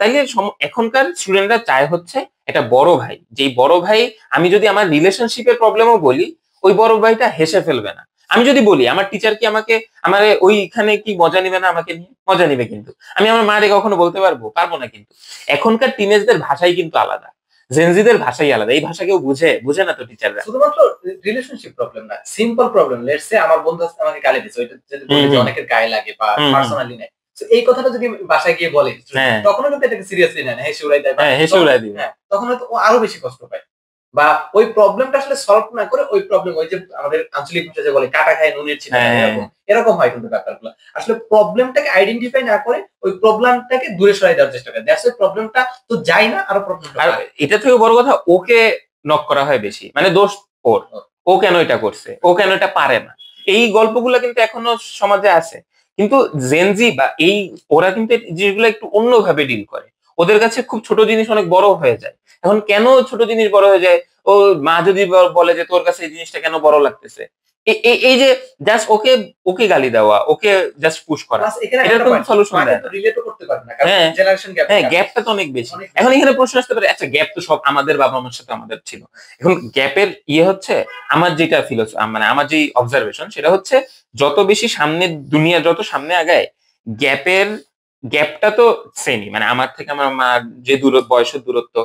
তাইলে এখনকার স্টুডেন্টরা চায় হচ্ছে একটা বড় ভাই, যেই বড় ভাই আমি যদি আমার রিলেশনশিপের প্রবলেমও বলি, ওই বড় ভাইটা হেসে ফেলবে না। আমি যদি বলি আমার টিচার কি আমাকে আমার ওইখানে কি মজা নিবে না, আমাকে নিয়ে মজা নিবে, কিন্তু আমি আমার মারে কখনো বলতে পারবো না। কিন্তু এখনকার টিনেজদের ভাষাই কিন্তু আলাদা, জেনজিদের ভাষাই আলাদা। এই ভাষা কেউ বুঝে না তো টিচাররা। শুধুমাত্র রিলেশনশিপ প্রবলেম না, সিম্পল প্রবলেম। লেটস সে আমার বন্ধু আজকে আমাকে গালি দিচ্ছে, ওইটা যদি বলে যে অনেকের গায়ে লাগে বা পার্সোনালি নেয়, এই কথাটা যদি বাসায় গিয়ে বলে, তখনও কিন্তু এটাকে সিরিয়াসলি নেয় না, হেসে উড়াই দেয়, হেসে উড়াই দিবে। তখন হয়তো ও আরো বেশি কষ্ট পায়, বা ওই প্রবলেমটা আসলে সলভ না করে ওই প্রবলেম, ওই যে আমাদের আঞ্চলিক ভাষায় যে বলে কাটা খায় নুনের ছিটা, এরকম হয় কিন্তু ব্যাপারগুলো। আসলে প্রবলেমটাকে আইডেন্টিফাই না করে ওই প্রবলেমটাকে দূরে সরাই দেওয়ার চেষ্টা করে, দ্যাটস ওয়াই প্রবলেমটা তো যায় না, আরো প্রবলেমটা। আর এটা থেকে বড় কথা, ওকে নক করা হয় বেশি, মানে দোষ ওর, ও কেন এটা করছে, ও কেন এটা পারে না। এই গল্পগুলো কিন্তু এখনো সমাজে আছে। কিন্তু জেনজি বা এই ওরা কিন্তু জিনিসগুলো একটু অন্যভাবে ডিল করে, ওদের কাছে খুব ছোট জিনিস অনেক বড় হয়ে যায়। এখন কেন ছোট জিনিস বড় হয়ে যায়, ও মা যদি বলে যে তোর কাছে এই জিনিসটা কেন বড় লাগতেছে, এই যে জাস্ট ওকে ওকে গালি দেওয়া, ওকে জাস্ট পুশ করা, এটা তো সলিউশন দেয় না। রিলেটও করতে পারে না, কারণ জেনারেশন গ্যাপ, হ্যাঁ গ্যাপটা তো অনেক বেশি। এখন এখানে প্রশ্ন আসতে পারে, আচ্ছা গ্যাপ তো সব আমাদের বাবা মার সাথে আমাদের ছিল, এখন গ্যাপের হচ্ছে আমার যেটা ফিলোসফি, মানে আমার যে অবজারভেশন সেটা হচ্ছে যত বেশি সামনে দুনিয়া যত সামনে আগায়, গ্যাপটা তো সেমই, মানে আমার থেকে আমার মার যে বয়সের দূরত্ব,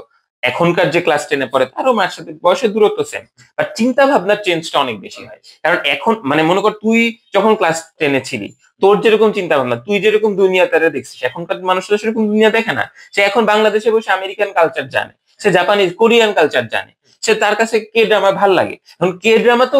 এখনকার যে ক্লাস 10-এ পড়ে তারও মার সাথে বয়সের দূরত্ব সেম, বাট চিন্তা ভাবনার চেঞ্জটা অনেক বেশি হয়। কারণ এখন মানে মনে কর তুই যখন ক্লাস 10-এ ছিলি, তোর যেরকম চিন্তা ভাবনা, তুই যেরকম দুনিয়াটারে দেখছিস, এখনকার মানুষরা সেরকম দুনিয়া দেখে না। সে এখন বাংলাদেশে বসে আমেরিকান কালচার জানে, সে জাপানিজ কোরিয়ান কালচার জানে, সে তার কাছে কে ড্রামা ভাল লাগে। এখন কে ড্রামা তো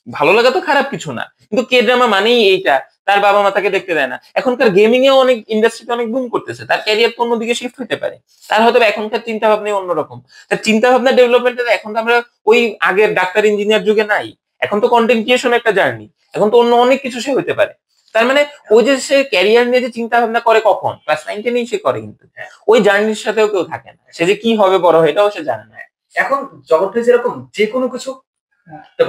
ভালো লাগা তো খারাপ কিছু না, কিন্তু কে ড্রামা মানেই এইটা, তার বাবা মা তাকে দেখতে দেয় না। এখনকার গেমিং এও অনেক ইন্ডাস্ট্রিতে অনেক বুম করতেছে, তার ক্যারিয়ার তো অন্যদিকে শিফট হতে পারে, তার হয়তো এখনকার চিন্তা ভাবনা অন্যরকম। তার চিন্তা ভাবনা ডেভেলপমেন্টে এখন তো আমরা ওই আগের ডাক্তার ইঞ্জিনিয়ার যুগে নাই, এখন তো কন্টেন্ট ক্রিয়েশন একটা জার্নি, এখন তো অন্য অনেক কিছু সে হতে পারে। তার মানে ওই যে সে ক্যারিয়ার নিয়ে যে চিন্তা ভাবনা করে কখন ক্লাস 9-10-এই সে করে, কিন্তু ওই জার্নির সাথেও কেউ থাকে না, সে যে কি হবে বড় হয়ে এটাও সে জানে না। এখন জগৎটা যেরকম যে কোনো কিছু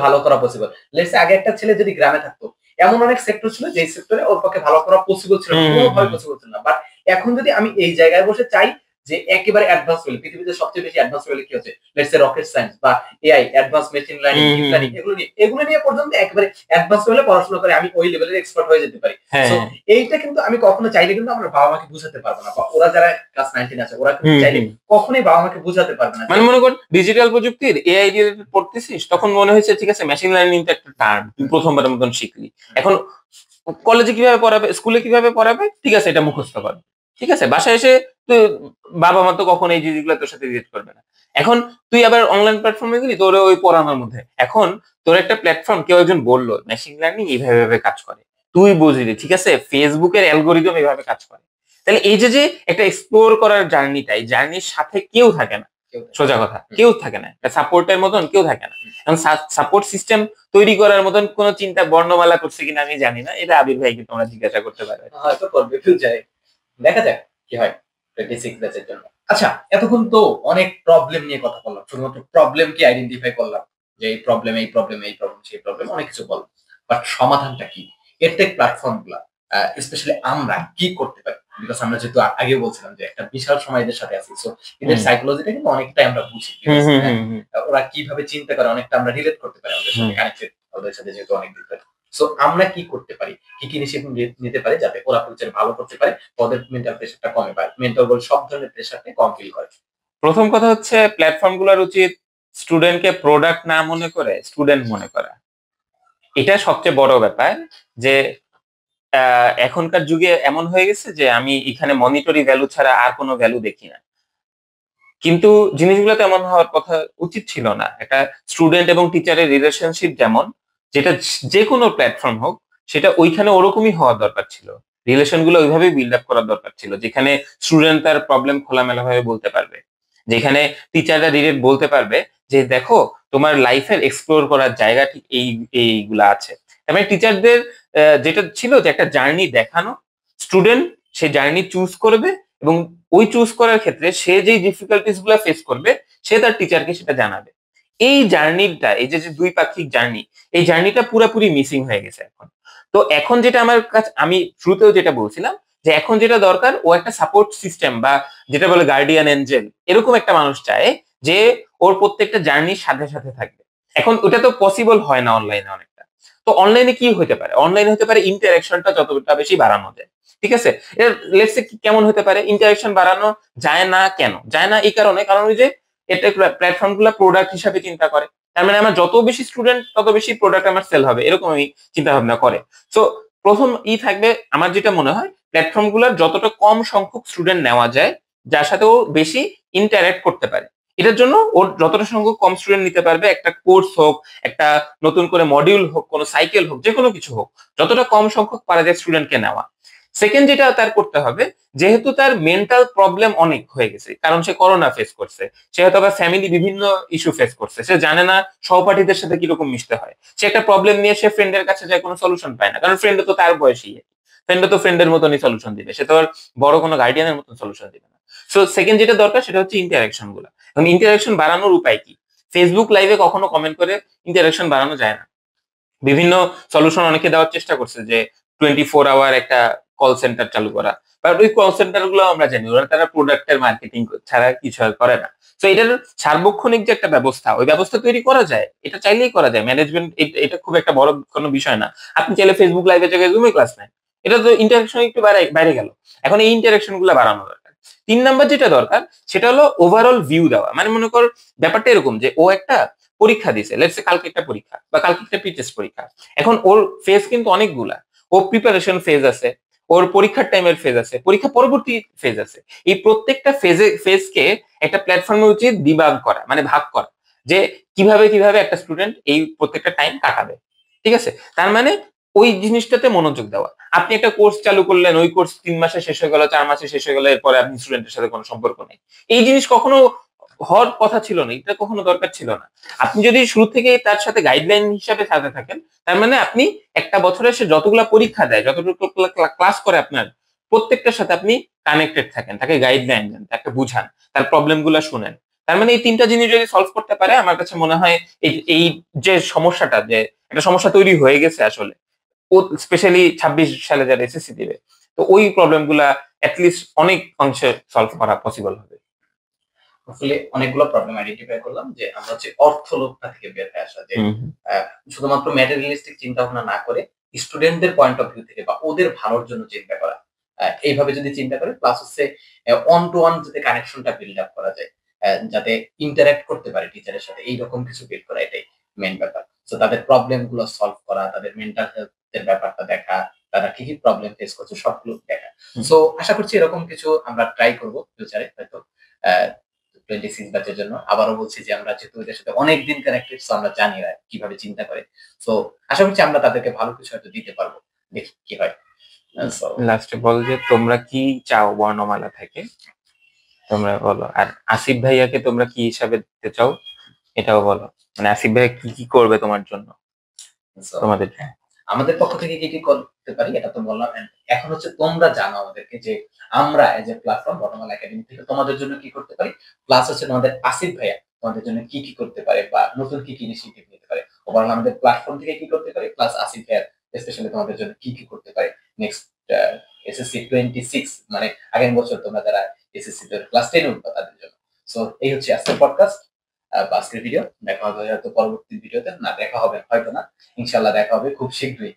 ভালো করা পসিবল। লেটস আগে একটা ছেলে যদি গ্রামে থাকতো, এমন অনেক সেক্টর ছিল যে সেক্টরে ওর পক্ষে ভালো করা পসিবল ছিল, কোনোভাবে পসিবল ছিল না। বাট এখন যদি আমি এই জায়গায় বসে চাই যে একেবারে অ্যাডভান্স লেভেল, পৃথিবীতে সবচেয়ে বেশি অ্যাডভান্স লেভেলে কি হচ্ছে, লেটস সে রকেট সায়েন্স বা AI, advance machine learning, deep learning, এগুলো নিয়ে পর্যন্ত একেবারে অ্যাডভান্স লেভেলে পড়াশোনা করে আমি ওই লেভেলের এক্সপার্ট হয়ে যেতে পারি। সো এইটা কিন্তু আমি কখনো চাইলে কিন্তু আমার বাবা মাকে বুঝাতে পারবো না, বা ওরা যারা ক্লাস 19 আছে ওরা কিন্তু চাইলে কখনোই বাবা মাকে বুঝাতে পারবে না। মানে মনে কর ডিজিটাল প্রযুক্তির এআই রিলেটেড পড়তেছিস, তখন মনে হয়েছে ঠিক আছে মেশিন লার্নিং তো একটা টার্ম, তুই প্রথমবারের মতন শিখলি। এখন কলেজে কিভাবে পড়াবে, স্কুলে কিভাবে পড়াবে, ঠিক আছে এটা মুখস্থ কর, ঠিক আছে বাসায় এসে তুই বাবা মা তো কখন এই জিনিসগুলো তোর সাথে রিলেট করবে না। এখন তুই আবার অনলাইন প্ল্যাটফর্মে গেলি, তোর ওই পড়ানোর মধ্যে এখন তোর একটা প্ল্যাটফর্ম কেউ একজন বললো মেশিন লার্নিং এইভাবে কাজ করে, তুই বুঝলি ঠিক আছে ফেসবুকের অ্যালগোরিদম এইভাবে কাজ করে। তাহলে এই যে একটা এক্সপ্লোর করার জার্নিটা, এই জার্নির সাথে কেউ থাকে না, সোজা কথা কেউ থাকে না, সাপোর্টের মতন কেউ থাকে না। এখন সাপোর্ট সিস্টেম তৈরি করার মতন কোন চিন্তা বর্ণমালা করছে কিনা আমি জানি না, এটা আবির ভাইকে তোমরা জিজ্ঞাসা করতে পারবে, হয়তো করবে, দেখা যাক কি হয় 26 ব্যাচের জন্য। আচ্ছা, এতক্ষণ তো অনেক প্রবলেম নিয়ে কথা বললাম, শুধুমাত্র প্রবলেমকে আইডেন্টিফাই করলাম যে এই প্রবলেম এই প্রবলেম এই প্রবলেম সেই প্রবলেম, অনেক কিছু বললাম, বাট সমাধানটা কি? এডটেক প্ল্যাটফর্ম গুলা স্পেশালি আমরা কি করতে পারি? বিকজ আমরা যেহেতু আগে বলছিলাম যে একটা বিশাল সময় এদের সাথে আছি, সো এদের সাইকোলজিটা কিন্তু অনেকটাই আমরা বুঝি, ওরা কিভাবে চিন্তা করে অনেকটা আমরা রিলেট করতে পারি, ওদের সাথে কানেক্টেড, ওদের সাথে যেহেতু অনেক দিন ধরে। সো আমরা কি করতে পারি, কি কি ইনিশিয়েটিভ নিতে পারি যাতে ওরা ফিউচার ভালো করতে পারে, ওদের মেন্টাল প্রেশারটা কমে পায়, মেন্টাল বল সব ধরনের প্রেশারটা কম ফিল করে। প্রথম কথা হচ্ছে প্ল্যাটফর্ম গুলোর উচিত স্টুডেন্টকে প্রোডাক্ট না মনে করে স্টুডেন্ট মনে করা, এটা সবচেয়ে বড় ব্যাপার। যে এখনকার যুগে এমন হয়ে গেছে যে আমি এখানে মনিটরি ভ্যালু ছাড়া আর কোনো ভ্যালু দেখি না, কিন্তু জিনিসগুলো তো এমন হওয়ার কথা উচিত ছিল না। একটা স্টুডেন্ট এবং টিচারের রিলেশনশিপ যেমন, যেটা যে কোনো প্ল্যাটফর্ম হোক সেটা ওইখানে ওরকমই হওয়ার দরকার ছিল, রিলেশন গুলো ওইভাবেই বিল্ড আপ করার দরকার ছিল, যেখানে স্টুডেন্ট তার প্রবলেম খোলামেলা ভাবে বলতে পারবে, যেখানে টিচাররা ডিরেক্ট বলতে পারবে যে দেখো তোমার লাইফের এক্সপ্লোর করার জায়গা ঠিক এইগুলা আছে। তার মানে টিচারদের যেটা ছিল যে একটা জার্নি দেখানো, স্টুডেন্ট সে জার্নি চুজ করবে এবং ওই চুজ করার ক্ষেত্রে সে যেই ডিফিকাল্টিস গুলা ফেস করবে সে তার টিচারকে সেটা জানাবে। এই জার্নিটা, এই যে দুই পাক্ষিক জার্নি, এই জার্নিটা পুরোপুরি মিসিং হয়ে গেছে এখন। তো এখন যেটা আমার কাছে, আমি শুরুতেও যেটা বলছিলাম যে এখন যেটা দরকার ও একটা সাপোর্ট সিস্টেম বা যেটা বলে গার্ডিয়ান এঞ্জেল, এরকম একটা মানুষ চায় যে ওর প্রত্যেকটা জার্নির সাথে সাথে থাকবে। এখন ওটা তো পসিবল হয় না অনলাইনে অনেকটা। তো অনলাইনে কি হতে পারে, অনলাইনে হতে পারে ইন্টারাকশনটা যতটা বেশি বাড়ানো যায়, ঠিক আছে। লেটস সে কেমন হতে পারে ইন্টারাকশন বাড়ানো যায় না, কেন যায় না? এই কারণে, কারণ ওই যে এটা প্ল্যাটফর্ম গুলা প্রোডাক্ট হিসাবে চিন্তা করে, তার মানে আমার যত বেশি স্টুডেন্ট তত বেশি প্রোডাক্ট আমার সেল হবে, এরকম আমি চিন্তা ভাবনা করে। সো প্রথম থাকবে আমার যেটা মনে হয় প্ল্যাটফর্ম গুলার যতটা কম সংখ্যক স্টুডেন্ট নেওয়া যায় যার সাথে ও বেশি ইন্টারঅ্যাক্ট করতে পারে, এটার জন্য ওর যতটা সংখ্যক কম স্টুডেন্ট নিতে পারবে, একটা কোর্স হোক, একটা নতুন করে মডিউল হোক, কোনো সাইকেল হোক, যে কোনো কিছু হোক, যতটা কম সংখ্যক পারা যায় স্টুডেন্টকে নেওয়া। সেকেন্ড যেটা তার করতে হবে, যেহেতু তার মেন্টাল প্রবলেম অনেক হয়ে গেছে, কারণ সে করোনা ফেস করছে, সে হয়তো বা ফ্যামিলি বিভিন্ন ইস্যু ফেস করছে, সে জানে না সহপাঠীদের সাথে কিরকম মিশতে হয়, সে একটা প্রবলেম নিয়ে সে ফ্রেন্ডের কাছে যায়, কোনো সলিউশন পায় না, কারণ ফ্রেন্ড তো তার বয়সী, ফ্রেন্ড তো ফ্রেন্ডের মতনই সলিউশন দিবে, সে তো আর বড় কোনো গার্ডিয়ানের মতন সলিউশন দিবে না। সো সেকেন্ড যেটা দরকার সেটা হচ্ছে ইন্টারাকশন গুলা। এবং ইন্টারাকশন বাড়ানোর উপায় কি? ফেসবুক লাইভে কখনো কমেন্ট করে ইন্টারাকশন বাড়ানো যায় না। বিভিন্ন সলিউশন অনেকে দেওয়ার চেষ্টা করছে যে 24 আওয়ার একটা কল সেন্টার চালু করা, বাট ওই কল সেন্টার গুলো আমরা জানি ওরা তারা প্রোডাক্টের মার্কেটিং ছাড়া কিছু আর করে না। তো এটার সার্বক্ষণিক যে একটা ব্যবস্থা, ওই ব্যবস্থা তৈরি করা যায়, এটা চাইলেই করা যায়। ম্যানেজমেন্ট এটা খুব একটা বড় কোনো বিষয় না, আপনি চাইলে ফেসবুক লাইভে জায়গায় জুমে ক্লাস নেন, এটা তো ইন্টারাকশন একটু বাইরে গেল। এখন এই ইন্টারাকশন গুলো বাড়ানো দরকার। 3 নাম্বার যেটা দরকার সেটা হলো ওভারঅল ভিউ দেওয়া। মানে মনে কর ব্যাপারটা এরকম যে ও একটা পরীক্ষা দিছে, লেটস সে কালকে একটা পরীক্ষা বা কালকে একটা প্রি-টেস্ট পরীক্ষা, এখন ওর ফেজ কিন্তু অনেকগুলা, ও প্রিপারেশন ফেজ আছে, ওর পরীক্ষার টাইমের ফেজ আছে, পরীক্ষা পরবর্তী ফেজ আছে। এই প্রত্যেকটা ফেজকে একটা প্ল্যাটফর্মে উচিত ডিবাগ করা, মানে ভাগ করা, যে কিভাবে কিভাবে একটা স্টুডেন্ট এই প্রত্যেকটা টাইম কাটাবে, ঠিক আছে। তার মানে ওই জিনিসটাতে মনোযোগ দেওয়া। আপনি একটা কোর্স চালু করলেন, ওই কোর্স 3 মাসে শেষ হয়ে গেল, 4 মাসে শেষ হয়ে গেল, এরপরে আপনি স্টুডেন্টের সাথে কোনো সম্পর্ক নেই, এই জিনিস কখনো হওয়ার কথা ছিল না, এটা কখনো দরকার ছিল না। আপনি যদি শুরু থেকে তার সাথে গাইডলাইন হিসাবে সাথে থাকেন, তার মানে আপনি একটা বছরে সে যতগুলা পরীক্ষা দেয়, যতটুকু ক্লাস করে, আপনার প্রত্যেকটার সাথে আপনি কানেক্টেড থাকেন, তাকে গাইডলাইন দেন, তাকে বুঝান, তার প্রবলেম গুলা শুনেন। তার মানে এই 3টা জিনিস যদি সলভ করতে পারে, আমার কাছে মনে হয় এই যে সমস্যাটা, যে একটা সমস্যা তৈরি হয়ে গেছে আসলে, ও স্পেশালি 26 সালে যারা এসএসসি দিবে, তো ওই প্রবলেম গুলা অ্যাটলিস্ট অনেক অংশে সলভ করা পসিবল হবে। হোপফুলি অনেকগুলো প্রবলেম আইডেন্টিফাই করলাম যে আমরা হচ্ছে অর্থলোভটা থেকে বের হয়ে আসা, যে শুধুমাত্র ম্যাটেরিয়ালিস্টিক চিন্তা ভাবনা না করে স্টুডেন্টদের পয়েন্ট অফ ভিউ থেকে বা ওদের ভালোর জন্য চিন্তা করা, এইভাবে যদি চিন্তা করে, প্লাস হচ্ছে ওয়ান টু ওয়ান যাতে কানেকশনটা বিল্ড আপ করা যায়, যাতে ইন্টারঅ্যাক্ট করতে পারে টিচারের সাথে, এইরকম কিছু বিল্ড করা, এটাই মেইন ব্যাপার। সো তাদের প্রবলেম গুলো সলভ করা, তাদের মেন্টাল হেলথ এর ব্যাপারটা দেখা, তারা কি কি প্রবলেম ফেস করছে সবগুলো দেখা। সো আশা করছি এরকম কিছু আমরা ট্রাই করবো ফিউচারে, হয়তো 26 ব্যাচের জন্য। আবারও বলছি যে আমরা যেহেতু এদের সাথে অনেকদিন কানেক্টেড, সো আমরা জানি এরা কিভাবে চিন্তা করে। সো আশা করছি আমরা তাদেরকে ভালো কিছু হয়তো দিতে পারবো, দেখি কি হয়। সো লাস্টে বল যে তোমরা কি চাও বর্ণমালা থেকে, তোমরা বলো। আর আসিফ ভাইয়াকে তোমরা কি হিসাবে দিতে চাও এটাও বলো, মানে আসিফ ভাইয়া কি কি করবে তোমার জন্য, তোমাদের আমাদের পক্ষ থেকে কি কি করতে পারি এটা তো বললাম। And এখন হচ্ছে তোমরা জানো আমাদেরকে যে আমরা এজ এ প্ল্যাটফর্ম বর্ণমালা একাডেমি থেকে তোমাদের জন্য কি করতে পারি, প্লাস হচ্ছে তোমাদের আসিফ ভাইয়া তোমাদের জন্য কি কি করতে পারে বা নতুন কি কি ইনিশিয়েটিভ নিতে পারে, ওভারঅল আমাদের প্ল্যাটফর্ম থেকে কি করতে পারে, প্লাস আসিফ ভাইয়া স্পেশালি তোমাদের জন্য কি কি করতে পারে নেক্সট এসএসসি 26, মানে আগামী বছর তোমরা যারা এসএসসি ক্লাস 10 উঠবে তাদের জন্য। সো এই হচ্ছে আজকের পডকাস্ট বা আজকের ভিডিও। দেখা হবে হয়তো পরবর্তী ভিডিওতে, না দেখা হবে হয়তো না, ইনশাআল্লাহ দেখা হবে খুব শীঘ্রই।